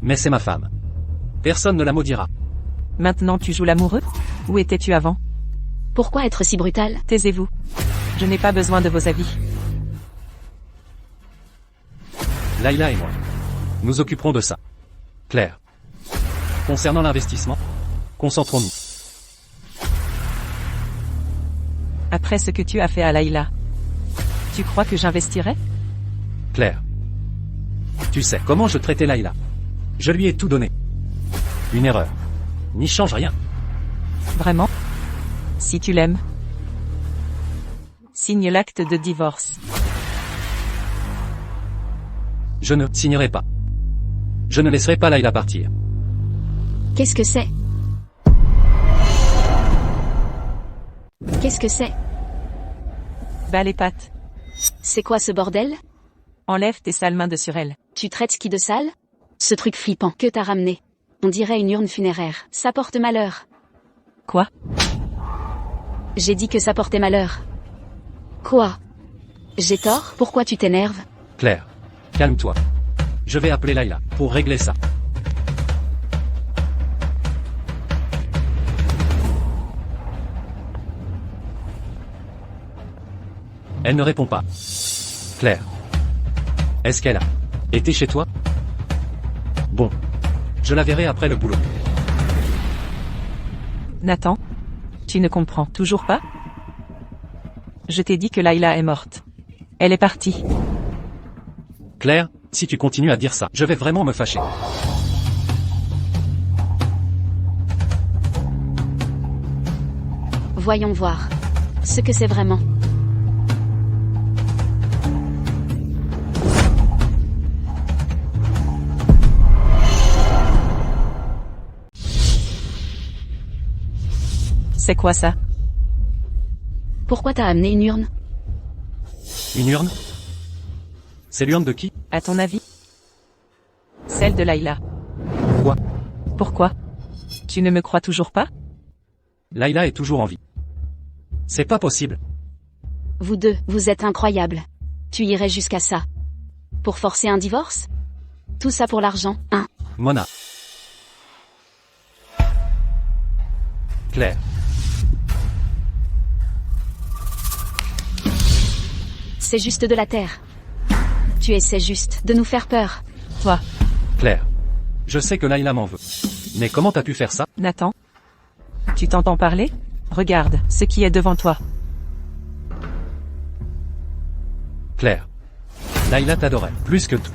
Mais c'est ma femme. Personne ne la maudira. Maintenant tu joues l'amoureux? Où étais-tu avant? Pourquoi être si brutal? Taisez-vous. Je n'ai pas besoin de vos avis. Layla et moi. Nous occuperons de ça. Claire. Concernant l'investissement, concentrons-nous. Après ce que tu as fait à Layla, tu crois que j'investirais? Claire. Tu sais comment je traitais Layla. Je lui ai tout donné. Une erreur. N'y change rien. Vraiment? Si tu l'aimes. Signe l'acte de divorce. Je ne signerai pas. Je ne laisserai pas Layla partir. Qu'est-ce que c'est? Qu'est-ce que c'est? Bas les pattes. C'est quoi ce bordel? Enlève tes sales mains de sur elle. Tu traites qui de sale? Ce truc flippant que t'as ramené. On dirait une urne funéraire. Ça porte malheur. Quoi? J'ai dit que ça portait malheur. Quoi? J'ai tort? Pourquoi tu t'énerves? Claire. Calme-toi. Je vais appeler Layla, pour régler ça. Elle ne répond pas. Claire. Est-ce qu'elle a été chez toi? Bon. Je la verrai après le boulot. Nathan? Tu ne comprends toujours pas? Je t'ai dit que Layla est morte. Elle est partie. Claire, si tu continues à dire ça, je vais vraiment me fâcher. Voyons voir. Ce que c'est vraiment. C'est quoi ça? Pourquoi t'as amené une urne? Une urne? C'est l'urne de qui? À ton avis? Celle de Layla. Quoi? Pourquoi? Tu ne me crois toujours pas? Layla est toujours en vie. C'est pas possible. Vous deux, vous êtes incroyables. Tu irais jusqu'à ça. Pour forcer un divorce? Tout ça pour l'argent, hein? Mona. Claire. C'est juste de la terre. Tu essaies juste de nous faire peur. Toi, Claire. Je sais que Layla m'en veut. Mais comment t'as pu faire ça? Nathan? Tu t'entends parler? Regarde ce qui est devant toi. Claire. Layla t'adorait, plus que tout.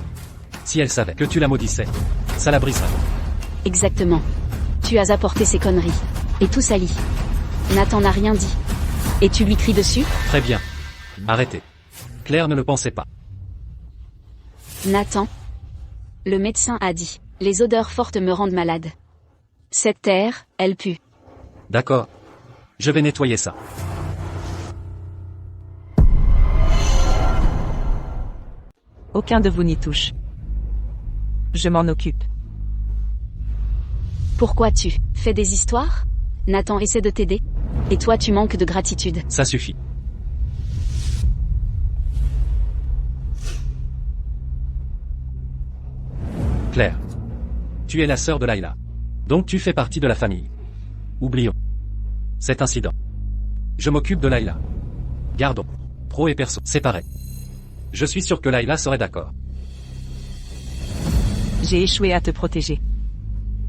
Si elle savait que tu la maudissais, ça la briserait. Exactement. Tu as apporté ces conneries. Et tout sali. Nathan n'a rien dit. Et tu lui cries dessus? Très bien. Arrêtez. Claire ne le pensait pas. Nathan. Le médecin a dit. Les odeurs fortes me rendent malade. Cette terre, elle pue. D'accord. Je vais nettoyer ça. Aucun de vous n'y touche. Je m'en occupe. Pourquoi tu fais des histoires? Nathan essaie de t'aider. Et toi tu manques de gratitude. Ça suffit. Claire. Tu es la sœur de Layla. Donc tu fais partie de la famille. Oublions cet incident. Je m'occupe de Layla. Gardons pro et perso séparés. Je suis sûr que Layla serait d'accord. J'ai échoué à te protéger.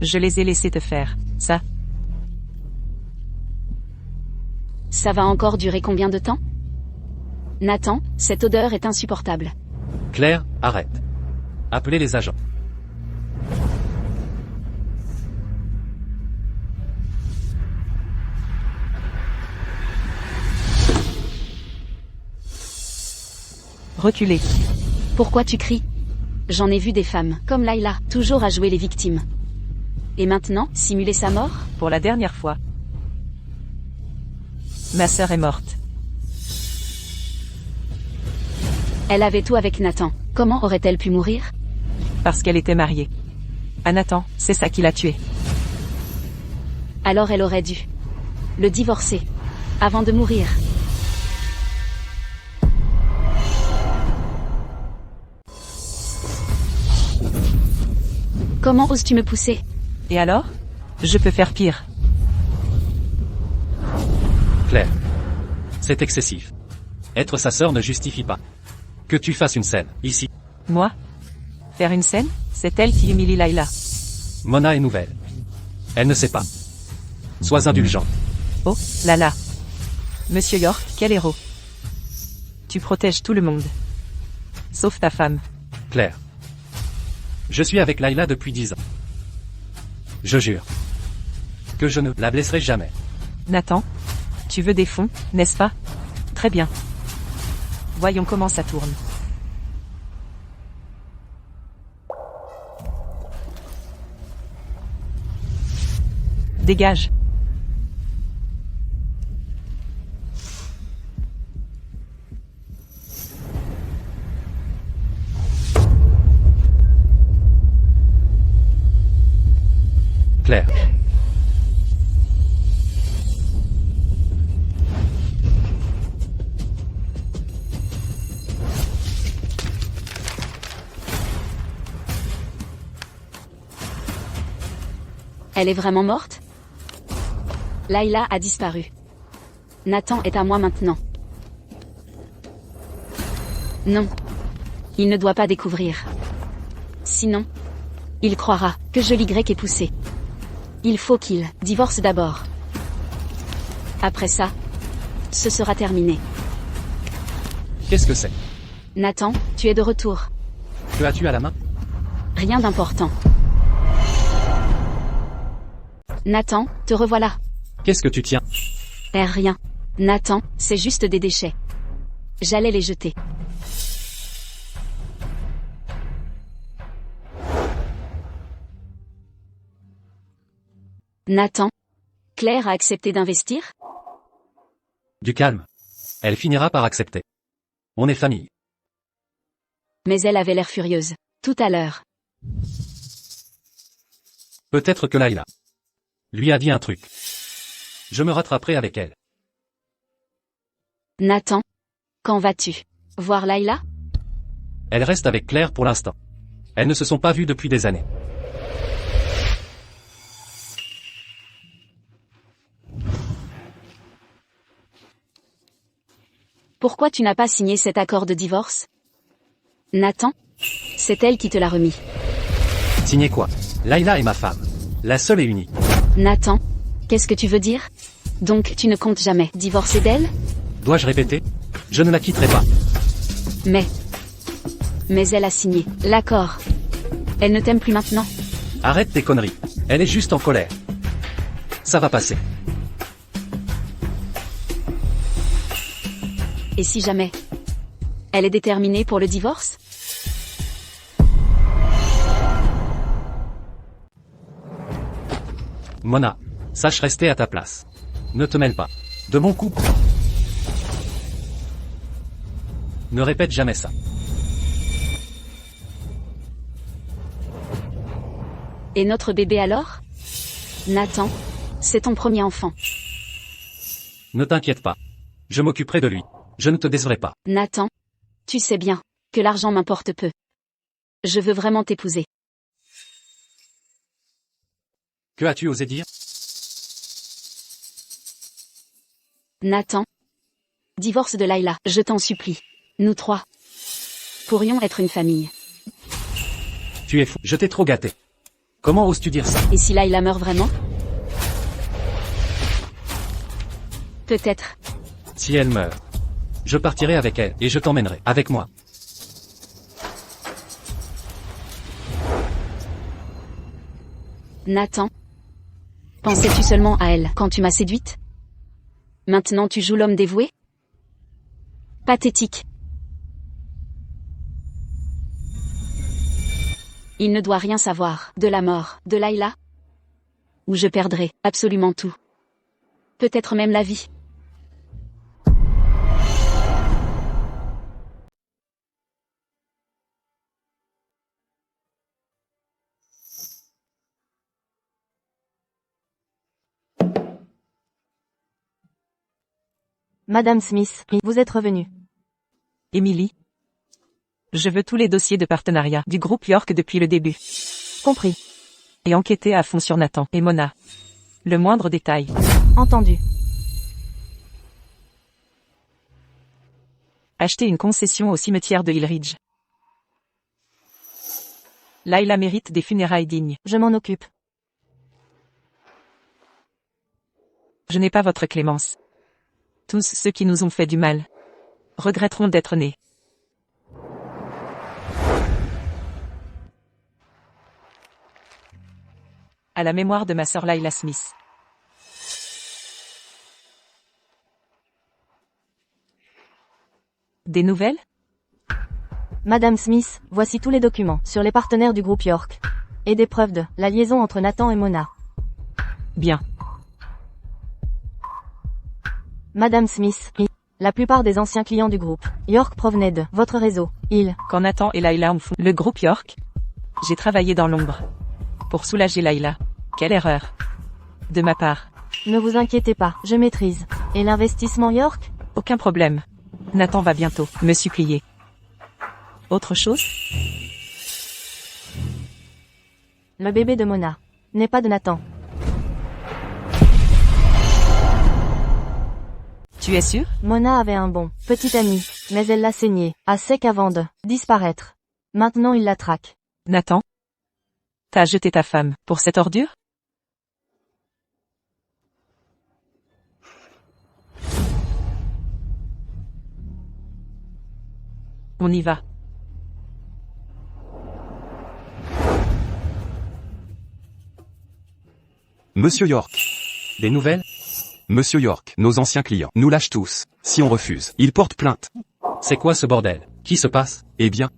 Je les ai laissés te faire ça. Ça va encore durer combien de temps? Nathan, cette odeur est insupportable. Claire, arrête. Appelez les agents. Reculez. Pourquoi tu cries? J'en ai vu des femmes, comme Layla, toujours à jouer les victimes. Et maintenant, simuler sa mort? Pour la dernière fois. Ma sœur est morte. Elle avait tout avec Nathan. Comment aurait-elle pu mourir? Parce qu'elle était mariée. À Nathan, c'est ça qui l'a tuée. Alors elle aurait dû le divorcer. Avant de mourir. Comment oses-tu me pousser? Et alors? Je peux faire pire. Claire. C'est excessif. Être sa sœur ne justifie pas que tu fasses une scène, ici. Moi? Faire une scène? C'est elle qui humilie Layla. Mona est nouvelle. Elle ne sait pas. Sois indulgente. Oh, là là. Monsieur York, quel héros. Tu protèges tout le monde. Sauf ta femme. Claire. Je suis avec Layla depuis 10 ans. Je jure que je ne la blesserai jamais. Nathan? Tu veux des fonds, n'est-ce pas? Très bien. Voyons comment ça tourne. Dégage. Claire. Elle est vraiment morte? Layla a disparu. Nathan est à moi maintenant. Non. Il ne doit pas découvrir. Sinon, il croira que je l'Y est poussé. Il faut qu'il divorce d'abord. Après ça, ce sera terminé. Qu'est-ce que c'est? Nathan, tu es de retour. Que as-tu à la main? Rien d'important. Nathan, te revoilà. Qu'est-ce que tu tiens? Rien. Nathan, c'est juste des déchets. J'allais les jeter. Nathan, Claire a accepté d'investir? Du calme. Elle finira par accepter. On est famille. Mais elle avait l'air furieuse. Tout à l'heure. Peut-être que Layla lui a dit un truc. Je me rattraperai avec elle. Nathan, quand vas-tu voir Layla? Elle reste avec Claire pour l'instant. Elles ne se sont pas vues depuis des années. Pourquoi tu n'as pas signé cet accord de divorce? Nathan? C'est elle qui te l'a remis. Signer quoi? Layla est ma femme. La seule et unique. Nathan? Qu'est-ce que tu veux dire? Donc tu ne comptes jamais divorcer d'elle? Dois-je répéter? Je ne la quitterai pas. Mais elle a signé l'accord. Elle ne t'aime plus maintenant? Arrête tes conneries. Elle est juste en colère. Ça va passer. Et si jamais elle est déterminée pour le divorce? Mona, sache rester à ta place. Ne te mêle pas de mon couple. Ne répète jamais ça. Et notre bébé alors? Nathan, c'est ton premier enfant. Ne t'inquiète pas. Je m'occuperai de lui. Je ne te décevrai pas. Nathan, tu sais bien que l'argent m'importe peu. Je veux vraiment t'épouser. Que as-tu osé dire? Nathan, divorce de Layla, je t'en supplie. Nous trois pourrions être une famille. Tu es fou. Je t'ai trop gâté. Comment oses-tu dire ça? Et si Layla meurt vraiment? Peut-être. Si elle meurt, je partirai avec elle et je t'emmènerai avec moi. Nathan, pensais-tu seulement à elle quand tu m'as séduite? Maintenant tu joues l'homme dévoué? Pathétique. Il ne doit rien savoir de la mort de Layla. Ou je perdrai absolument tout. Peut-être même la vie. Madame Smith, vous êtes revenue. Emily. Je veux tous les dossiers de partenariat du groupe York depuis le début. Compris. Et enquêter à fond sur Nathan et Mona. Le moindre détail. Entendu. Acheter une concession au cimetière de Hillridge. Layla mérite des funérailles dignes. Je m'en occupe. Je n'ai pas votre clémence. Tous ceux qui nous ont fait du mal regretteront d'être nés. À la mémoire de ma sœur Layla Smith. Des nouvelles? Madame Smith, voici tous les documents sur les partenaires du groupe York. Et des preuves de la liaison entre Nathan et Mona. Bien. Madame Smith, la plupart des anciens clients du groupe York provenaient de votre réseau. Quand Nathan et Layla ont fondé le groupe York, j'ai travaillé dans l'ombre. Pour soulager Layla. Quelle erreur. De ma part. Ne vous inquiétez pas, je maîtrise. Et l'investissement York? Aucun problème. Nathan va bientôt me supplier. Autre chose? Le bébé de Mona n'est pas de Nathan. Tu es sûr? Mona avait un bon, petit ami, mais elle l'a saigné, à sec avant de disparaître. Maintenant il la traque. Nathan? T'as jeté ta femme pour cette ordure? On y va. Monsieur York. Des nouvelles? Monsieur York, nos anciens clients, nous lâchent tous. Si on refuse, ils portent plainte. C'est quoi ce bordel? Qui se passe? Eh bien,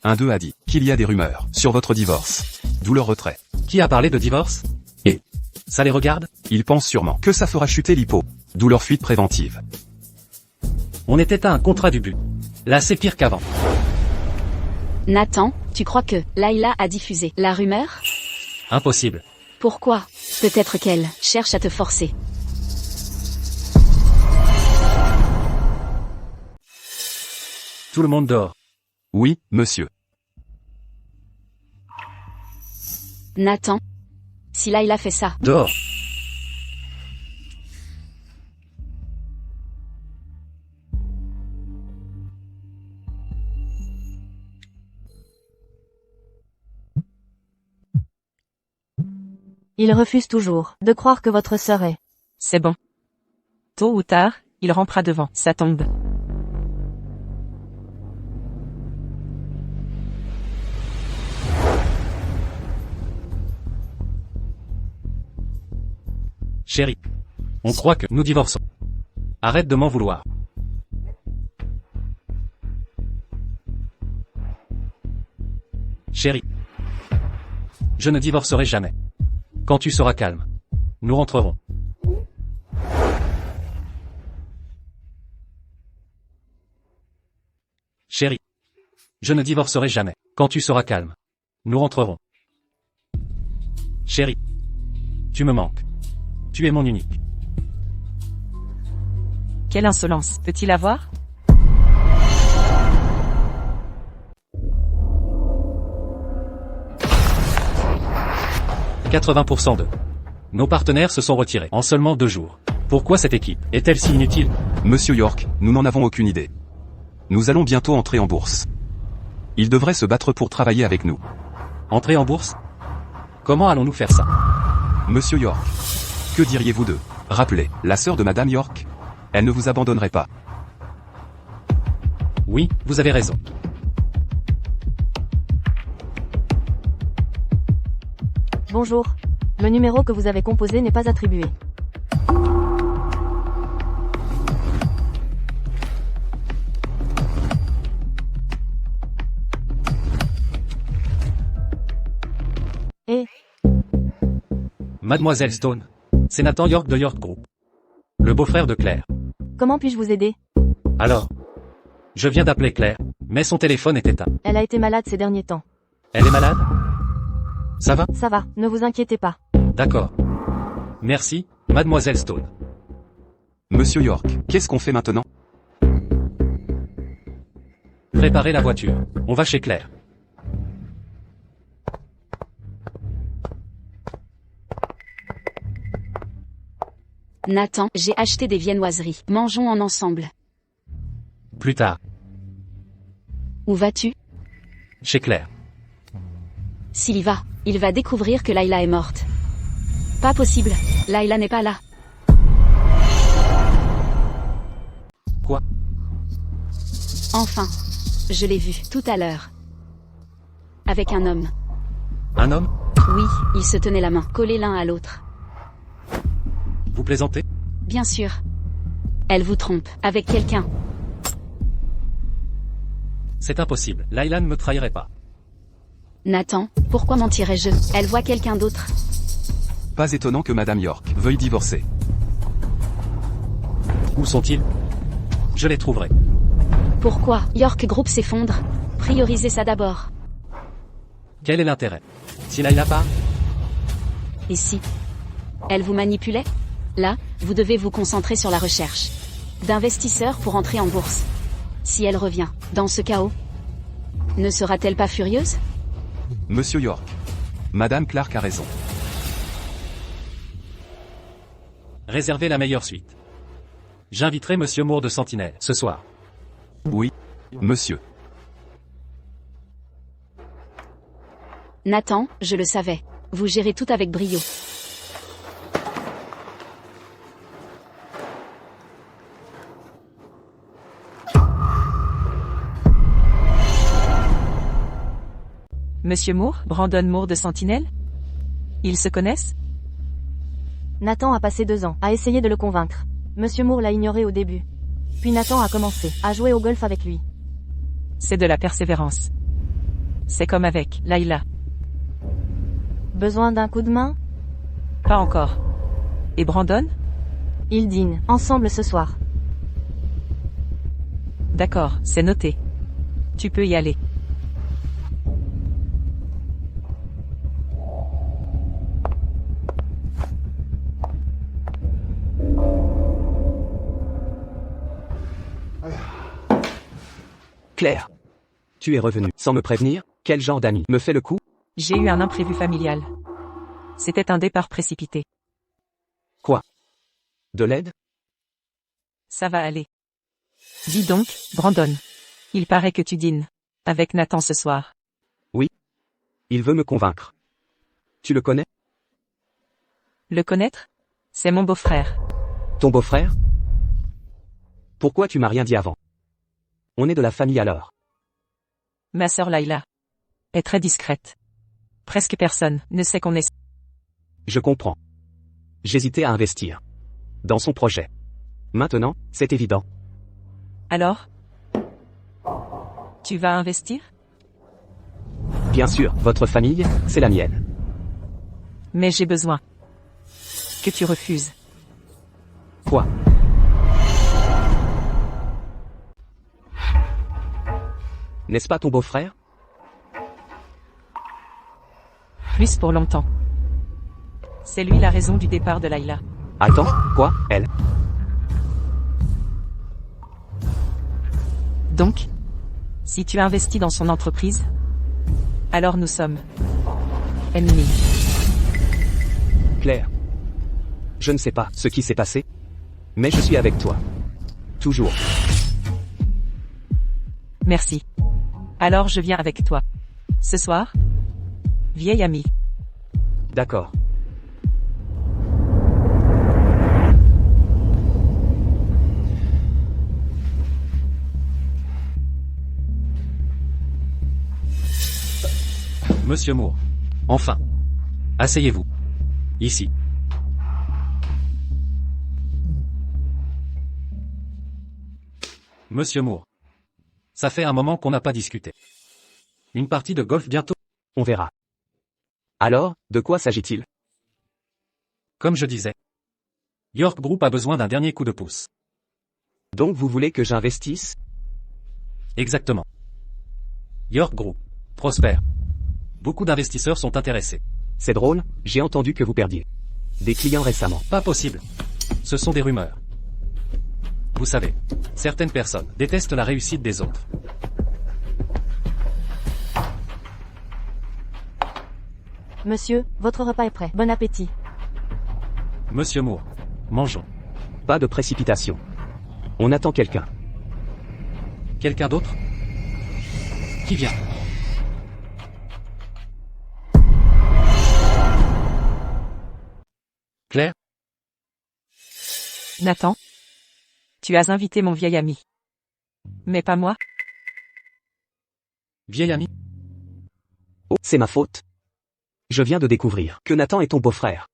un d'eux a dit qu'il y a des rumeurs sur votre divorce. D'où leur retrait. Qui a parlé de divorce? Et ça les regarde? Ils pensent sûrement que ça fera chuter l'hypo. D'où leur fuite préventive. On était à un contrat du but. Là c'est pire qu'avant. Nathan, tu crois que Layla a diffusé la rumeur? Impossible. Pourquoi? Peut-être qu'elle cherche à te forcer. Tout le monde dort. Oui, monsieur. Nathan, si Layla fait ça, Dehors. Il refuse toujours de croire que votre sœur est. C'est bon. Tôt ou tard, il rampera devant sa tombe. Chérie. On croit que nous divorçons. Arrête de m'en vouloir. Chérie. Je ne divorcerai jamais. Quand tu seras calme, nous rentrerons. Chérie. Je ne divorcerai jamais. Quand tu seras calme, nous rentrerons. Chérie. Tu me manques. Tu es mon unique. Quelle insolence. Peut-il avoir? « 80% de nos partenaires se sont retirés en seulement 2 jours. Pourquoi cette équipe est-elle si inutile? Monsieur York, nous n'en avons aucune idée. Nous allons bientôt entrer en bourse. Ils devraient se battre pour travailler avec nous. Entrer en bourse? Comment allons-nous faire ça? Monsieur York, que diriez-vous d'eux? Rappelez, la sœur de Madame York? Elle ne vous abandonnerait pas. Oui, vous avez raison. Bonjour. Le numéro que vous avez composé n'est pas attribué. Et Mademoiselle Stone. C'est Nathan York de York Group. Le beau-frère de Claire. comment puis-je vous aider? Alors. Je viens d'appeler Claire, mais son téléphone est éteint. Elle a été malade ces derniers temps. Elle est malade? Ça va? Ça va, ne vous inquiétez pas. D'accord. Merci, Mademoiselle Stone. Monsieur York, qu'est-ce qu'on fait maintenant? Préparez la voiture. On va chez Claire. Nathan, j'ai acheté des viennoiseries. Mangeons en ensemble. Plus tard. Où vas-tu? Chez Claire. S'il y va, il va découvrir que Layla est morte. Pas possible. Layla n'est pas là. Quoi? Enfin. Je l'ai vue, tout à l'heure. Avec un homme. Un homme? Oui, ils se tenaient la main, collés l'un à l'autre. Vous plaisantez? Bien sûr. Elle vous trompe, avec quelqu'un. C'est impossible. Layla ne me trahirait pas. Nathan, pourquoi mentirais-je? Elle voit quelqu'un d'autre. Pas étonnant que Madame York veuille divorcer. Où sont-ils? Je les trouverai. Pourquoi York Group s'effondre? Priorisez ça d'abord. Quel est l'intérêt? Si Layla part? Et si elle vous manipulait? Là, vous devez vous concentrer sur la recherche d'investisseurs pour entrer en bourse. Si elle revient, dans ce chaos, ne sera-t-elle pas furieuse? Monsieur York. Madame Clark a raison. Réservez la meilleure suite. J'inviterai Monsieur Moore de Sentinelle ce soir. Oui, monsieur. Nathan, je le savais. Vous gérez tout avec brio. Monsieur Moore, Brandon Moore de Sentinelle? Ils se connaissent? Nathan a passé 2 ans à essayer de le convaincre. Monsieur Moore l'a ignoré au début. Puis Nathan a commencé à jouer au golf avec lui. C'est de la persévérance. C'est comme avec Layla. Besoin d'un coup de main? Pas encore. Et Brandon? Ils dînent ensemble ce soir. D'accord, c'est noté. Tu peux y aller. Claire. Tu es revenu sans me prévenir? Quel genre d'ami me fait le coup? J'ai eu un imprévu familial. C'était un départ précipité. Quoi? De l'aide? Ça va aller. Dis donc, Brandon. Il paraît que tu dînes avec Nathan ce soir. Il veut me convaincre. Tu le connais? Le connaître? C'est mon beau-frère. Ton beau-frère? Pourquoi tu m'as rien dit avant? On est de la famille alors. Ma sœur Layla est très discrète. Presque personne ne sait qu'on est. Je comprends. J'hésitais à investir dans son projet. Maintenant, c'est évident. Alors? Tu vas investir? Bien sûr, votre famille, c'est la mienne. Mais j'ai besoin que tu refuses. Quoi? N'est-ce pas ton beau-frère? Plus pour longtemps. C'est lui la raison du départ de Layla. Attends, quoi? Elle? Donc, si tu investis dans son entreprise, alors nous sommes ennemis. Claire. Je ne sais pas ce qui s'est passé, mais je suis avec toi. Toujours. Merci. Alors je viens avec toi. Ce soir? Vieille amie. D'accord. Monsieur Moore. Enfin. Asseyez-vous. Ici. Monsieur Moore. Ça fait un moment qu'on n'a pas discuté. Une partie de golf bientôt? On verra. Alors, de quoi s'agit-il? Comme je disais. York Group a besoin d'un dernier coup de pouce. Donc vous voulez que j'investisse? Exactement. York Group. Prospère. Beaucoup d'investisseurs sont intéressés. C'est drôle, j'ai entendu que vous perdiez des clients récemment. Pas possible. Ce sont des rumeurs. Vous savez, certaines personnes détestent la réussite des autres. Monsieur, votre repas est prêt. Bon appétit. Monsieur Moore. Mangeons. Pas de précipitation. On attend quelqu'un. Quelqu'un d'autre? Qui vient? Claire? Nathan? Tu as invité mon vieil ami. Mais pas moi? Vieille amie? Oh, c'est ma faute. Je viens de découvrir que Nathan est ton beau-frère.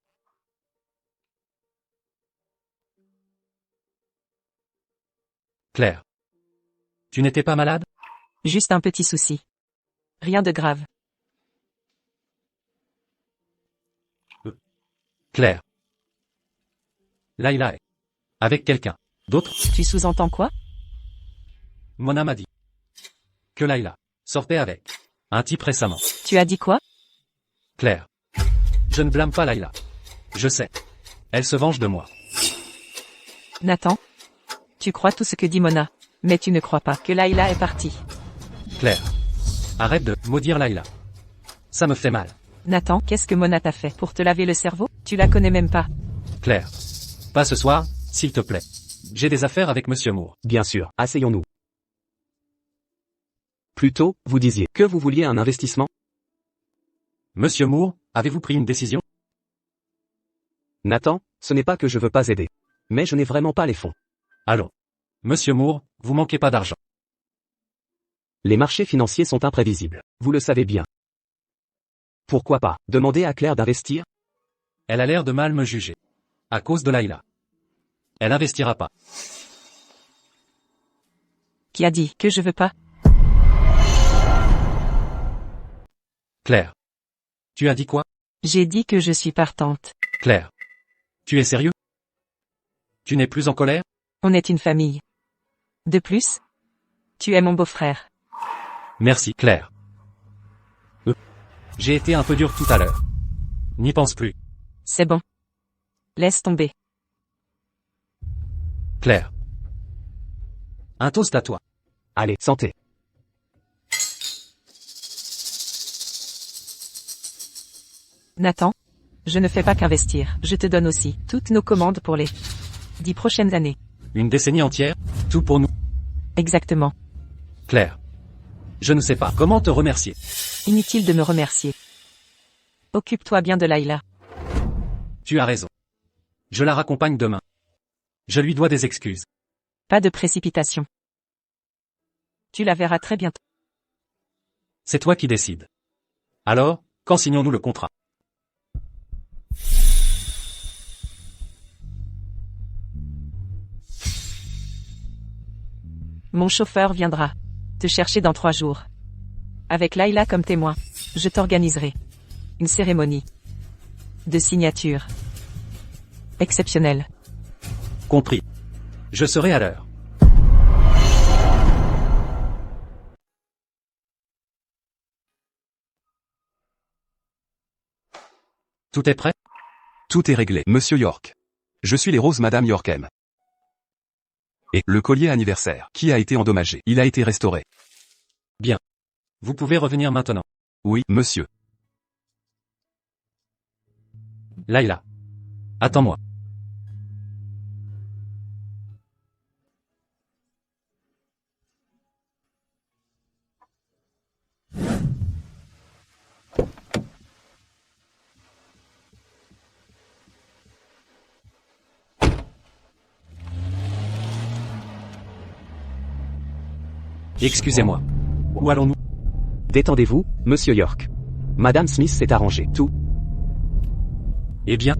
Claire. Tu n'étais pas malade? Juste un petit souci. Rien de grave. Claire. Layla est avec quelqu'un d'autre? Tu sous-entends quoi? Mona m'a dit que Layla sortait avec un type récemment. Tu as dit quoi? Claire. Je ne blâme pas Layla. Je sais. Elle se venge de moi. Nathan? Tu crois tout ce que dit Mona, mais tu ne crois pas que Layla est partie. Claire. Arrête de maudire Layla. Ça me fait mal. Nathan, qu'est-ce que Mona t'a fait pour te laver le cerveau? Tu la connais même pas. Claire. Pas ce soir, s'il te plaît. J'ai des affaires avec Monsieur Moore. Bien sûr, asseyons-nous. Plutôt, vous disiez que vous vouliez un investissement? Monsieur Moore, avez-vous pris une décision? Nathan, ce n'est pas que je veux pas aider. Mais je n'ai vraiment pas les fonds. Allons. Monsieur Moore, vous manquez pas d'argent. Les marchés financiers sont imprévisibles. Vous le savez bien. Pourquoi pas demander à Claire d'investir? Elle a l'air de mal me juger. À cause de Layla. Elle investira pas. Qui a dit que je veux pas? Claire. Tu as dit quoi? J'ai dit que je suis partante. Claire. Tu es sérieux? Tu n'es plus en colère? On est une famille. De plus, tu es mon beau-frère. Merci, Claire. J'ai été un peu dur tout à l'heure. N'y pense plus. C'est bon. Laisse tomber. Claire. Un toast à toi. Allez, santé. Nathan, je ne fais pas qu'investir. Je te donne aussi toutes nos commandes pour les 10 prochaines années. Une décennie entière? Tout pour nous. Exactement. Claire. Je ne sais pas comment te remercier. Inutile de me remercier. Occupe-toi bien de Layla. Tu as raison. Je la raccompagne demain. Je lui dois des excuses. Pas de précipitation. Tu la verras très bientôt. C'est toi qui décides. Alors, quand signons-nous le contrat? Mon chauffeur viendra te chercher dans 3 jours. Avec Layla comme témoin, je t'organiserai une cérémonie de signature exceptionnelle. Compris. Je serai à l'heure. Tout est prêt? Tout est réglé, Monsieur York. Je suis les roses Madame Yorkem. Et le collier anniversaire, qui a été endommagé, il a été restauré. Bien. Vous pouvez revenir maintenant. Oui, monsieur. Layla. Attends-moi. Excusez-moi. Où allons-nous? Détendez-vous, Monsieur York. Madame Smith s'est arrangée. Tout. Eh bien.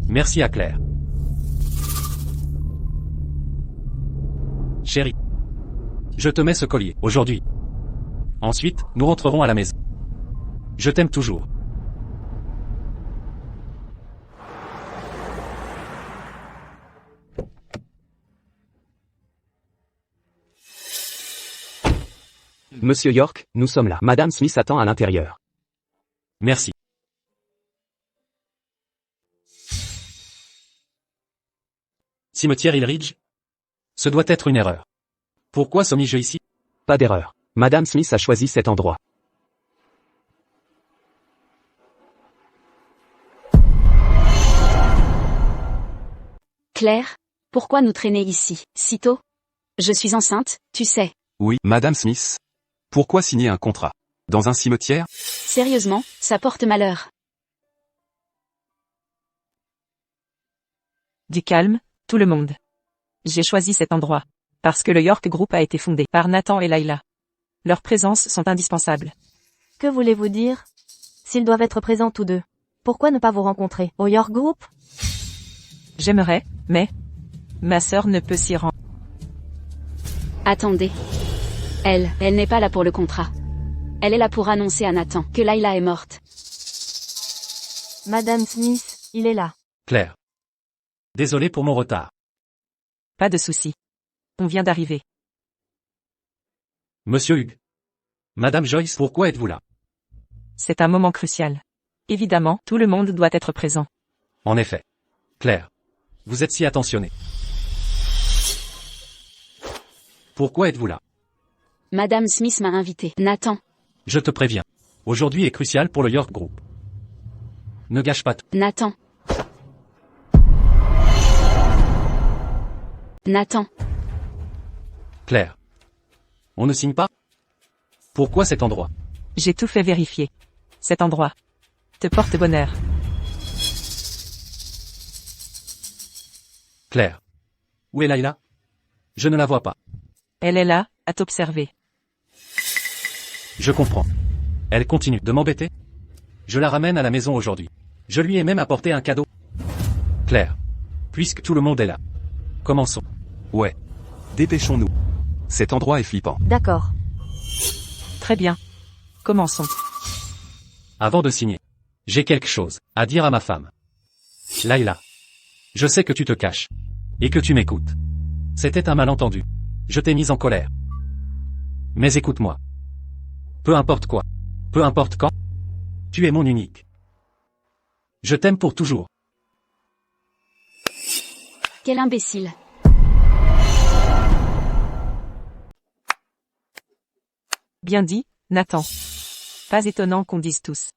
Merci à Claire. Chérie. Je te mets ce collier, aujourd'hui. Ensuite, nous rentrerons à la maison. Je t'aime toujours. Monsieur York, nous sommes là. Madame Smith attend à l'intérieur. Merci. Cimetière Hill Ridge? Ce doit être une erreur. Pourquoi sommes-je ici? Pas d'erreur. Madame Smith a choisi cet endroit. Claire, pourquoi nous traîner ici, si tôt? Je suis enceinte, tu sais. Oui, Madame Smith. Pourquoi signer un contrat? Dans un cimetière? Sérieusement, ça porte malheur. Du calme, tout le monde. J'ai choisi cet endroit parce que le York Group a été fondé par Nathan et Layla. Leurs présences sont indispensables. Que voulez-vous dire? S'ils doivent être présents tous deux, pourquoi ne pas vous rencontrer au York Group? J'aimerais, mais ma sœur ne peut s'y rendre. Attendez. Elle n'est pas là pour le contrat. Elle est là pour annoncer à Nathan que Layla est morte. Madame Smith, il est là. Claire. Désolé pour mon retard. Pas de souci. On vient d'arriver. Monsieur Hugh. Madame Joyce, pourquoi êtes-vous là? C'est un moment crucial. Évidemment, tout le monde doit être présent. En effet. Claire. Vous êtes si attentionnée. Pourquoi êtes-vous là? Madame Smith m'a invité. Nathan. Je te préviens. Aujourd'hui est crucial pour le York Group. Ne gâche pas tout. Nathan. Nathan. Claire. On ne signe pas? Pourquoi cet endroit? J'ai tout fait vérifier. Cet endroit te porte bonheur. Claire. Où est Layla? Je ne la vois pas. Elle est là, à t'observer. Je comprends. Elle continue de m'embêter? Je la ramène à la maison aujourd'hui. Je lui ai même apporté un cadeau. Claire. Puisque tout le monde est là. Commençons. Ouais. Dépêchons-nous. Cet endroit est flippant. D'accord. Très bien. Commençons. Avant de signer, j'ai quelque chose à dire à ma femme. Layla. Je sais que tu te caches. Et que tu m'écoutes. C'était un malentendu. Je t'ai mise en colère. Mais écoute-moi. Peu importe quoi. Peu importe quand. Tu es mon unique. Je t'aime pour toujours. Quel imbécile. Bien dit, Nathan. Pas étonnant qu'on dise tous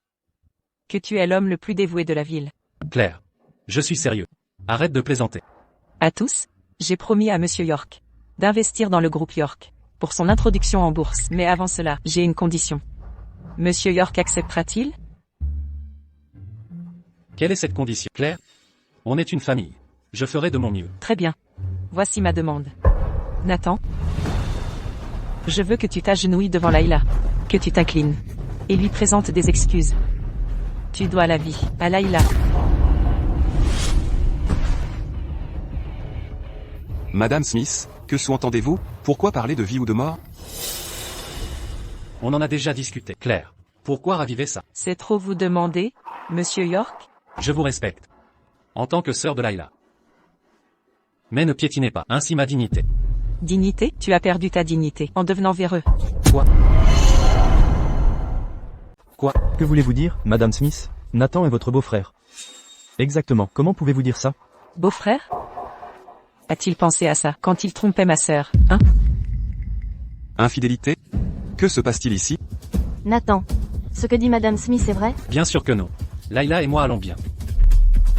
que tu es l'homme le plus dévoué de la ville. Claire. Je suis sérieux. Arrête de plaisanter. À tous, j'ai promis à Monsieur York d'investir dans le groupe York pour son introduction en bourse. Mais avant cela, j'ai une condition. Monsieur York acceptera-t-il? Quelle est cette condition? Claire? On est une famille. Je ferai de mon mieux. Très bien. Voici ma demande. Nathan, je veux que tu t'agenouilles devant Layla, que tu t'inclines et lui présentes des excuses. Tu dois la vie à Layla. Madame Smith, que sous-entendez-vous? Pourquoi parler de vie ou de mort? On en a déjà discuté. Claire. Pourquoi raviver ça? C'est trop vous demander, Monsieur York? Je vous respecte. En tant que sœur de Layla. Mais ne piétinez pas ainsi ma dignité. Dignité? Tu as perdu ta dignité en devenant véreux. Quoi? Quoi? Que voulez-vous dire, Madame Smith? Nathan est votre beau-frère. Exactement. Comment pouvez-vous dire ça? Beau-frère? A-t-il pensé à ça quand il trompait ma sœur, hein? Infidélité? Que se passe-t-il ici? Nathan. Ce que dit Madame Smith est vrai? Bien sûr que non. Layla et moi allons bien.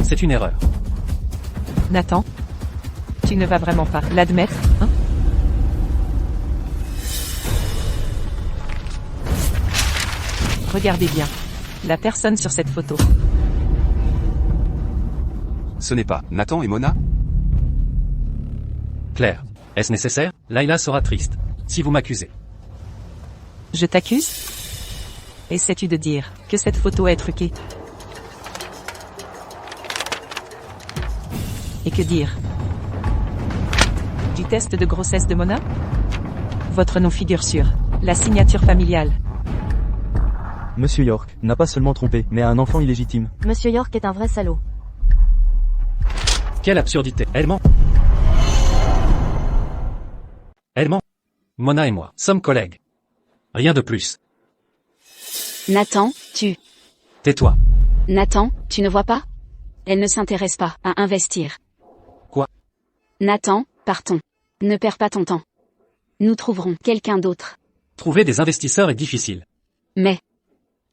C'est une erreur. Nathan? Tu ne vas vraiment pas l'admettre, hein? Regardez bien. La personne sur cette photo. Ce n'est pas Nathan et Mona? Claire. Est-ce nécessaire? Layla sera triste. Si vous m'accusez. Je t'accuse? Essaies-tu de dire que cette photo est truquée? Et que dire? Du test de grossesse de Mona? Votre nom figure sur la signature familiale. Monsieur York n'a pas seulement trompé, mais a un enfant illégitime. Monsieur York est un vrai salaud. Quelle absurdité. Elle ment. Elle ment. Mona et moi sommes collègues. Rien de plus. Nathan, tu. Tais-toi. Nathan, tu ne vois pas? Elle ne s'intéresse pas à investir. Quoi? Nathan, partons. Ne perds pas ton temps. Nous trouverons quelqu'un d'autre. Trouver des investisseurs est difficile. Mais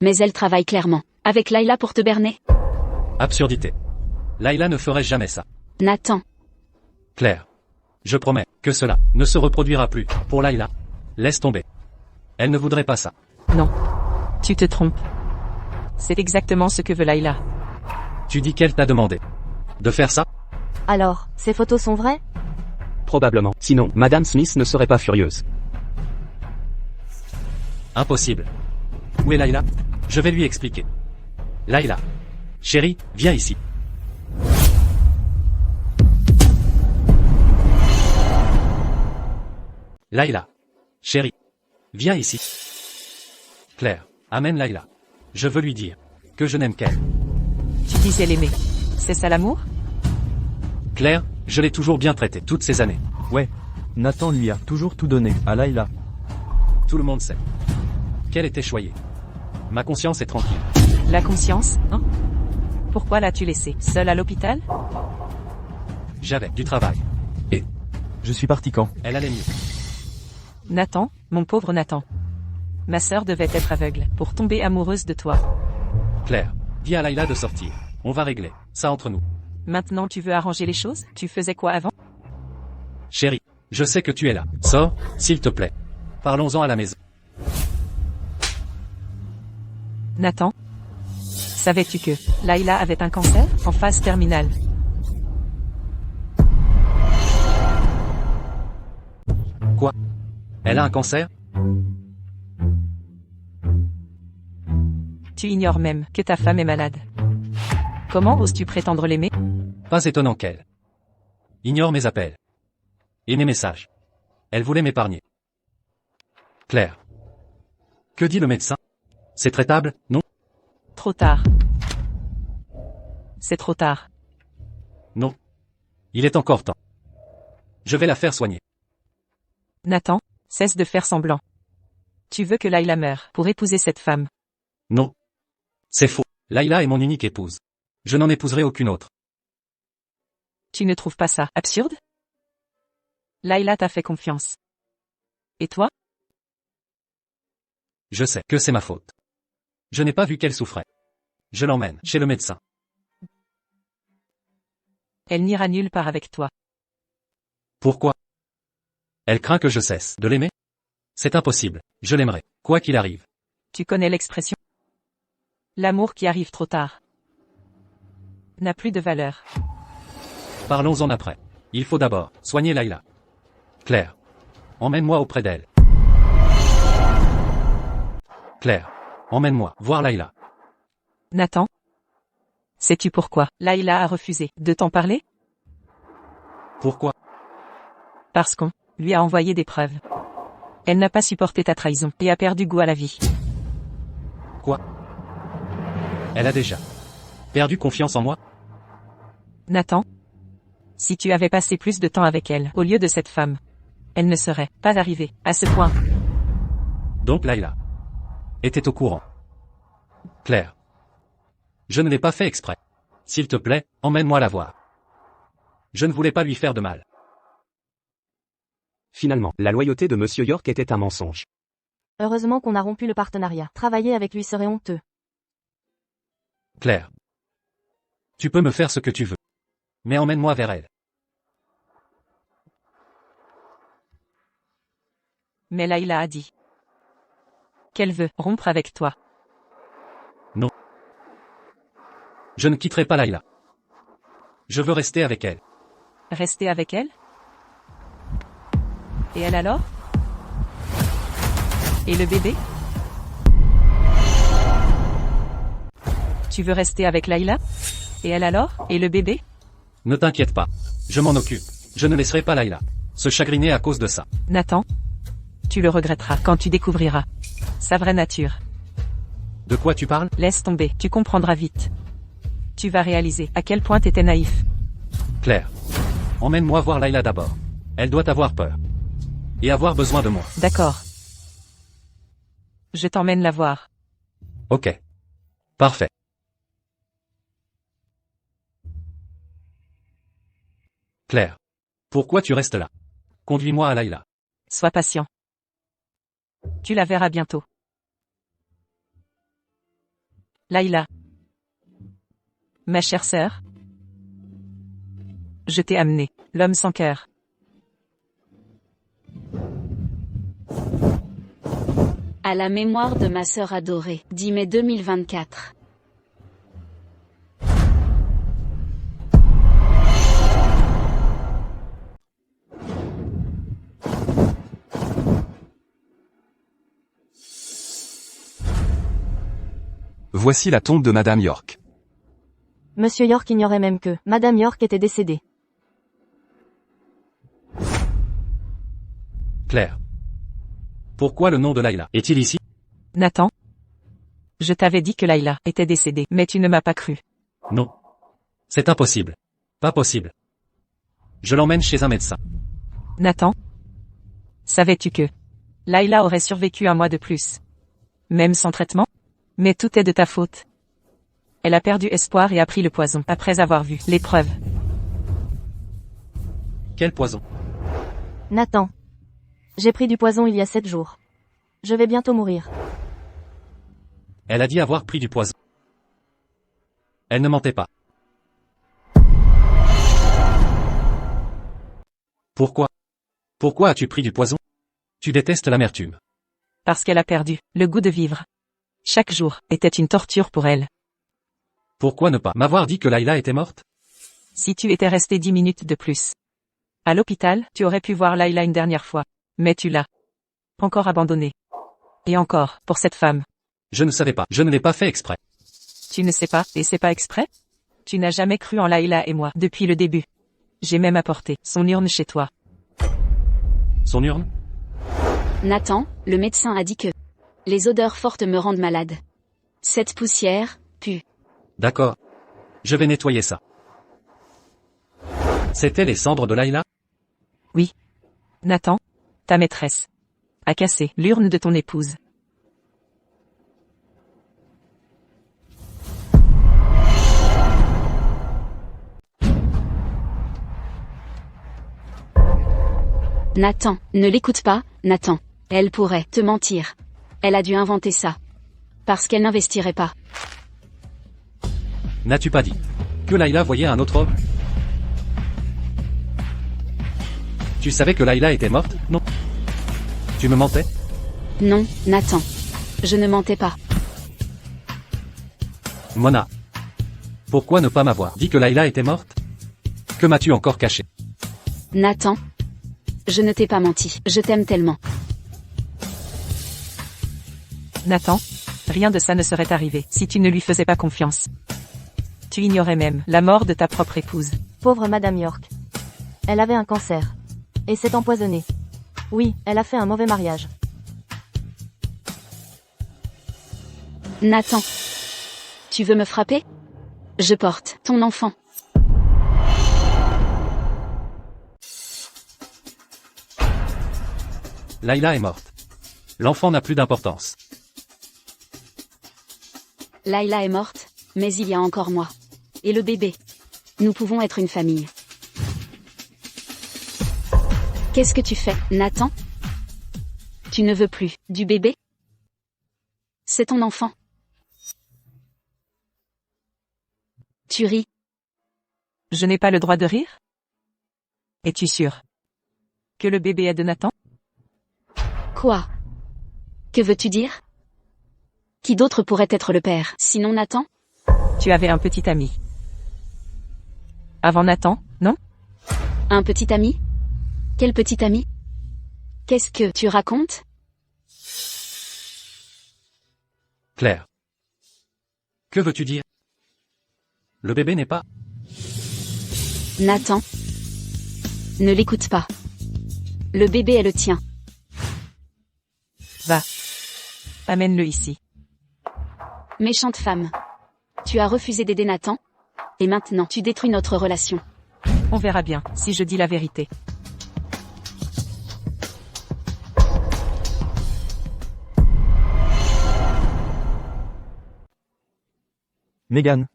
elle travaille clairement avec Layla pour te berner. Absurdité. Layla ne ferait jamais ça. Nathan. Claire. Je promets que cela ne se reproduira plus. Pour Layla. Laisse tomber. Elle ne voudrait pas ça. Non. Tu te trompes. C'est exactement ce que veut Layla. Tu dis qu'elle t'a demandé de faire ça? Alors, ces photos sont vraies? Probablement. Sinon, Madame Smith ne serait pas furieuse. Impossible. Où est Layla? Je vais lui expliquer. Layla. Chérie, viens ici. Layla. Chérie. Viens ici. Claire. Amène Layla. Je veux lui dire que je n'aime qu'elle. Tu disais l'aimer. C'est ça l'amour? Claire, je l'ai toujours bien traitée toutes ces années. Ouais. Nathan lui a toujours tout donné, à Layla. Tout le monde sait qu'elle était choyée. Ma conscience est tranquille. La conscience, hein? Pourquoi l'as-tu laissée seule à l'hôpital? J'avais du travail. Je suis parti quand? Elle allait mieux. Nathan, mon pauvre Nathan. Ma sœur devait être aveugle pour tomber amoureuse de toi. Claire, dis à Layla de sortir. On va régler ça entre nous. Maintenant tu veux arranger les choses? Tu faisais quoi avant? Chérie, je sais que tu es là. Sors, s'il te plaît. Parlons-en à la maison. Nathan? Savais-tu que Layla avait un cancer en phase terminale? Quoi? Elle a un cancer? Tu ignores même que ta femme est malade. Comment oses-tu prétendre l'aimer? Pas étonnant qu'elle ignore mes appels. Et mes messages. Elle voulait m'épargner. Claire. Que dit le médecin? C'est traitable, non? Trop tard. C'est trop tard. Non. Il est encore temps. Je vais la faire soigner. Nathan, cesse de faire semblant. Tu veux que Layla meure pour épouser cette femme. Non. C'est faux. Layla est mon unique épouse. Je n'en épouserai aucune autre. Tu ne trouves pas ça absurde? Layla t'a fait confiance. Et toi? Je sais que c'est ma faute. Je n'ai pas vu qu'elle souffrait. Je l'emmène chez le médecin. Elle n'ira nulle part avec toi. Pourquoi? Elle craint que je cesse de l'aimer? C'est impossible. Je l'aimerai, quoi qu'il arrive. Tu connais l'expression? L'amour qui arrive trop tard n'a plus de valeur. Parlons-en après. Il faut d'abord soigner Layla. Claire. Emmène-moi auprès d'elle. Claire. Emmène-moi voir Layla. Nathan? Sais-tu pourquoi Layla a refusé de t'en parler? Pourquoi? Parce qu'on lui a envoyé des preuves. Elle n'a pas supporté ta trahison et a perdu goût à la vie. Quoi? Elle a déjà perdu confiance en moi? Nathan? Si tu avais passé plus de temps avec elle au lieu de cette femme, elle ne serait pas arrivée à ce point. Donc Layla était au courant. Claire. Je ne l'ai pas fait exprès. S'il te plaît, emmène-moi la voir. Je ne voulais pas lui faire de mal. Finalement, la loyauté de Monsieur York était un mensonge. Heureusement qu'on a rompu le partenariat. Travailler avec lui serait honteux. Claire. Tu peux me faire ce que tu veux. Mais emmène-moi vers elle. Mais Layla a dit qu'elle veut rompre avec toi. Non. Je ne quitterai pas Layla. Je veux rester avec elle. Rester avec elle? Et elle alors? Et le bébé? Tu veux rester avec Layla? Et elle alors? Et le bébé? Ne t'inquiète pas. Je m'en occupe. Je ne laisserai pas Layla se chagriner à cause de ça. Nathan? Tu le regretteras quand tu découvriras sa vraie nature. De quoi tu parles? Laisse tomber, tu comprendras vite. Tu vas réaliser à quel point t'étais naïf. Claire. Emmène-moi voir Layla d'abord. Elle doit avoir peur. Et avoir besoin de moi. D'accord. Je t'emmène la voir. Ok. Parfait. Claire. Pourquoi tu restes là? Conduis-moi à Layla. Sois patient. Tu la verras bientôt. Layla. Ma chère sœur. Je t'ai amené, l'homme sans cœur. À la mémoire de ma sœur adorée, 10 mai 2024. Voici la tombe de Madame York. Monsieur York ignorait même que Madame York était décédée. Claire. Pourquoi le nom de Layla est-il ici? Nathan? Je t'avais dit que Layla était décédée, mais tu ne m'as pas cru. Non. C'est impossible. Pas possible. Je l'emmène chez un médecin. Nathan? Savais-tu que Layla aurait survécu un mois de plus? Même sans traitement? Mais tout est de ta faute. Elle a perdu espoir et a pris le poison après avoir vu les preuves. Quel poison? Nathan. J'ai pris du poison il y a 7 jours. Je vais bientôt mourir. Elle a dit avoir pris du poison. Elle ne mentait pas. Pourquoi? Pourquoi as-tu pris du poison? Tu détestes l'amertume. Parce qu'elle a perdu le goût de vivre. Chaque jour était une torture pour elle. Pourquoi ne pas m'avoir dit que Layla était morte? Si tu étais resté 10 minutes de plus. À l'hôpital, tu aurais pu voir Layla une dernière fois. Mais tu l'as encore abandonnée. Et encore, pour cette femme. Je ne savais pas, je ne l'ai pas fait exprès. Tu ne sais pas, et c'est pas exprès? Tu n'as jamais cru en Layla et moi, depuis le début. J'ai même apporté son urne chez toi. Son urne? Nathan, le médecin a dit que les odeurs fortes me rendent malade. Cette poussière pue. D'accord. Je vais nettoyer ça. C'était les cendres de Layla? Oui. Nathan, ta maîtresse, a cassé l'urne de ton épouse. Nathan, ne l'écoute pas, Nathan. Elle pourrait te mentir. Elle a dû inventer ça. Parce qu'elle n'investirait pas. N'as-tu pas dit que Layla voyait un autre homme? Tu savais que Layla était morte, non? Tu me mentais? Non, Nathan. Je ne mentais pas. Mona. Pourquoi ne pas m'avoir dit que Layla était morte? Que m'as-tu encore caché? Nathan. Je ne t'ai pas menti. Je t'aime tellement. Nathan, rien de ça ne serait arrivé si tu ne lui faisais pas confiance. Tu ignorais même la mort de ta propre épouse. Pauvre Madame York. Elle avait un cancer. Et s'est empoisonnée. Oui, elle a fait un mauvais mariage. Nathan. Tu veux me frapper? Je porte ton enfant. Layla est morte. L'enfant n'a plus d'importance. Layla est morte, mais il y a encore moi. Et le bébé. Nous pouvons être une famille. Qu'est-ce que tu fais, Nathan? Tu ne veux plus du bébé? C'est ton enfant. Tu ris. Je n'ai pas le droit de rire? Es-tu sûr que le bébé est de Nathan? Quoi? Que veux-tu dire? Qui d'autre pourrait être le père, sinon Nathan? Tu avais un petit ami. Avant Nathan, non? Un petit ami? Quel petit ami? Qu'est-ce que tu racontes? Claire. Que veux-tu dire? Le bébé n'est pas... Nathan. Ne l'écoute pas. Le bébé est le tien. Va. Amène-le ici. Méchante femme. Tu as refusé d'aider Nathan? Et maintenant tu détruis notre relation. On verra bien si je dis la vérité. Megan.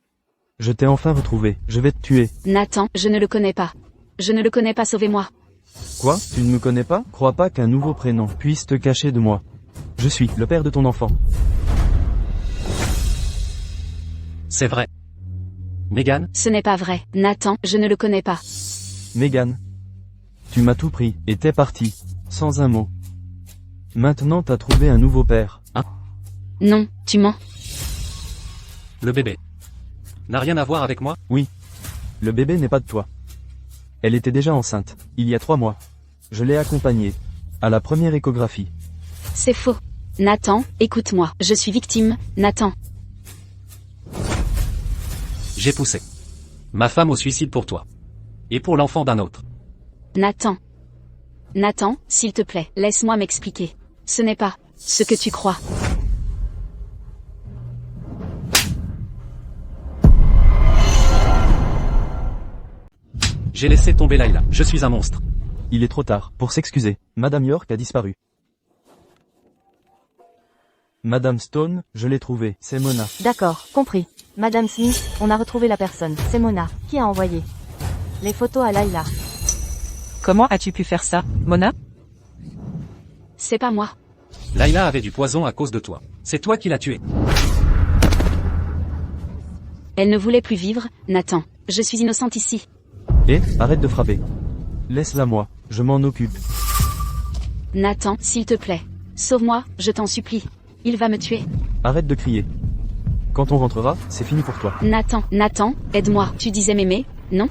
Je t'ai enfin retrouvé, je vais te tuer. Nathan, je ne le connais pas. Je ne le connais pas, sauvez-moi. Quoi? Tu ne me connais pas? Crois pas qu'un nouveau prénom puisse te cacher de moi. Je suis le père de ton enfant. C'est vrai. Megan? Ce n'est pas vrai. Nathan, je ne le connais pas. Megan. Tu m'as tout pris, et t'es parti, sans un mot. Maintenant t'as trouvé un nouveau père. Non, tu mens. Le bébé n'a rien à voir avec moi? Oui. Le bébé n'est pas de toi. Elle était déjà enceinte, il y a 3 mois. Je l'ai accompagnée. À la première échographie. C'est faux. Nathan, écoute-moi. Je suis victime, Nathan. J'ai poussé ma femme au suicide pour toi. Et pour l'enfant d'un autre. Nathan. Nathan, s'il te plaît, laisse-moi m'expliquer. Ce n'est pas ce que tu crois. J'ai laissé tomber Layla. Je suis un monstre. Il est trop tard, pour s'excuser. Madame York a disparu. Madame Stone, je l'ai trouvée, c'est Mona. D'accord, compris. Madame Smith, on a retrouvé la personne. C'est Mona. Qui a envoyé les photos à Layla? Comment as-tu pu faire ça, Mona? C'est pas moi. Layla avait du poison à cause de toi. C'est toi qui l'as tuée. Elle ne voulait plus vivre, Nathan. Je suis innocente ici. Arrête de frapper. Laisse-la moi, je m'en occupe. Nathan, s'il te plaît. Sauve-moi, je t'en supplie. Il va me tuer. Arrête de crier. Quand on rentrera, c'est fini pour toi. Nathan, aide-moi. Tu disais m'aimer, non?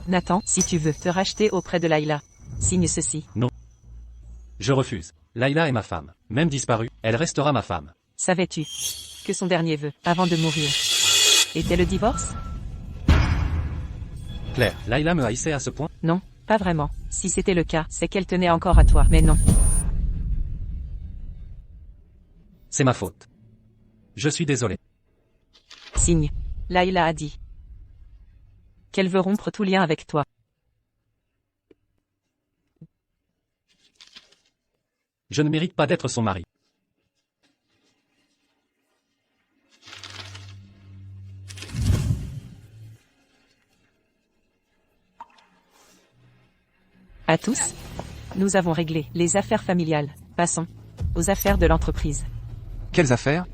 Nathan, si tu veux te racheter auprès de Layla, signe ceci. Non. Je refuse. Layla est ma femme. Même disparue, elle restera ma femme. Savais-tu que son dernier vœu, avant de mourir, était le divorce? Claire, Layla me haïssait à ce point? Non, pas vraiment. Si c'était le cas, c'est qu'elle tenait encore à toi, mais non. C'est ma faute. Je suis désolé. Signe. Layla a dit qu'elle veut rompre tout lien avec toi. Je ne mérite pas d'être son mari. À tous, nous avons réglé les affaires familiales. Passons aux affaires de l'entreprise. Quelles affaires?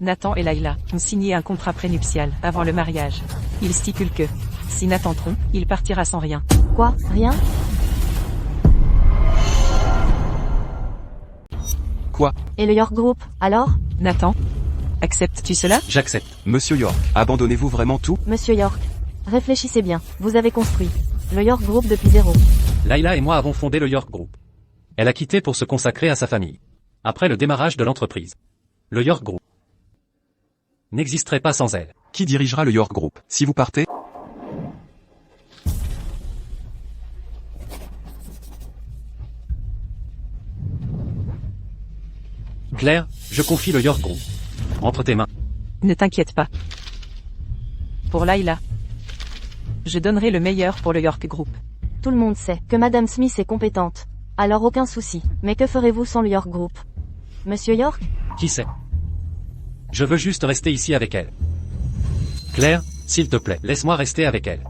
Nathan et Layla ont signé un contrat prénuptial avant le mariage. Il stipule que, si Nathan trompe, il partira sans rien. Quoi? Rien? Quoi? Et le York Group, alors? Nathan, acceptes-tu cela? J'accepte. Monsieur York, abandonnez-vous vraiment tout? Monsieur York, réfléchissez bien. Vous avez construit le York Group depuis zéro. Layla et moi avons fondé le York Group. Elle a quitté pour se consacrer à sa famille. Après le démarrage de l'entreprise, le York Group n'existerait pas sans elle. Qui dirigera le York Group? Si vous partez? Claire, je confie le York Group entre tes mains. Ne t'inquiète pas. Pour Layla, je donnerai le meilleur pour le York Group. Tout le monde sait que Madame Smith est compétente. Alors aucun souci. Mais que ferez-vous sans le York Group? Monsieur York? Qui sait? Je veux juste rester ici avec elle. Claire, s'il te plaît, laisse-moi rester avec elle.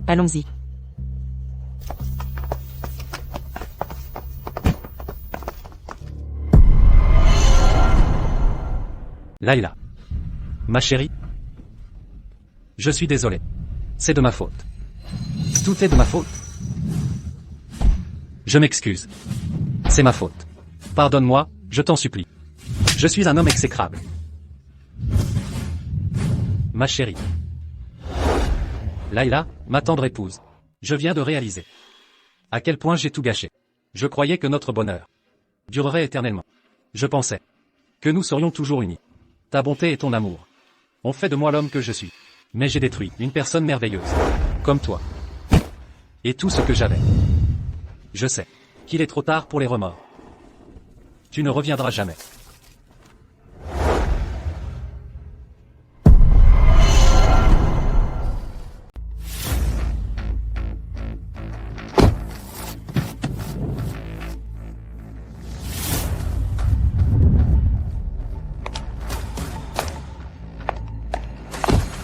Allons-y. Layla. Ma chérie. Je suis désolé. C'est de ma faute. Tout est de ma faute. Je m'excuse. C'est ma faute. Pardonne-moi, je t'en supplie. Je suis un homme exécrable. Ma chérie. Layla, ma tendre épouse. Je viens de réaliser à quel point j'ai tout gâché. Je croyais que notre bonheur durerait éternellement. Je pensais que nous serions toujours unis. Ta bonté et ton amour ont fait de moi l'homme que je suis. Mais j'ai détruit une personne merveilleuse, comme toi. Et tout ce que j'avais. Je sais qu'il est trop tard pour les remords. Tu ne reviendras jamais.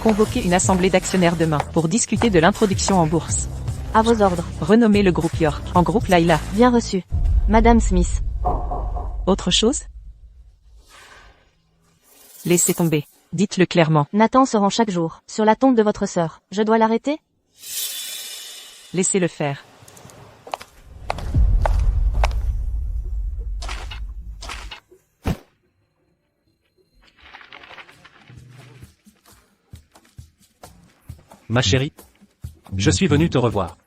Convoquer une assemblée d'actionnaires demain pour discuter de l'introduction en bourse. À vos ordres. Renommer le groupe York en groupe Layla. Bien reçu. Madame Smith. Autre chose? Laissez tomber. Dites-le clairement. Nathan se rend chaque jour sur la tombe de votre sœur. Je dois l'arrêter? Laissez-le faire. Ma chérie, je suis venu te revoir.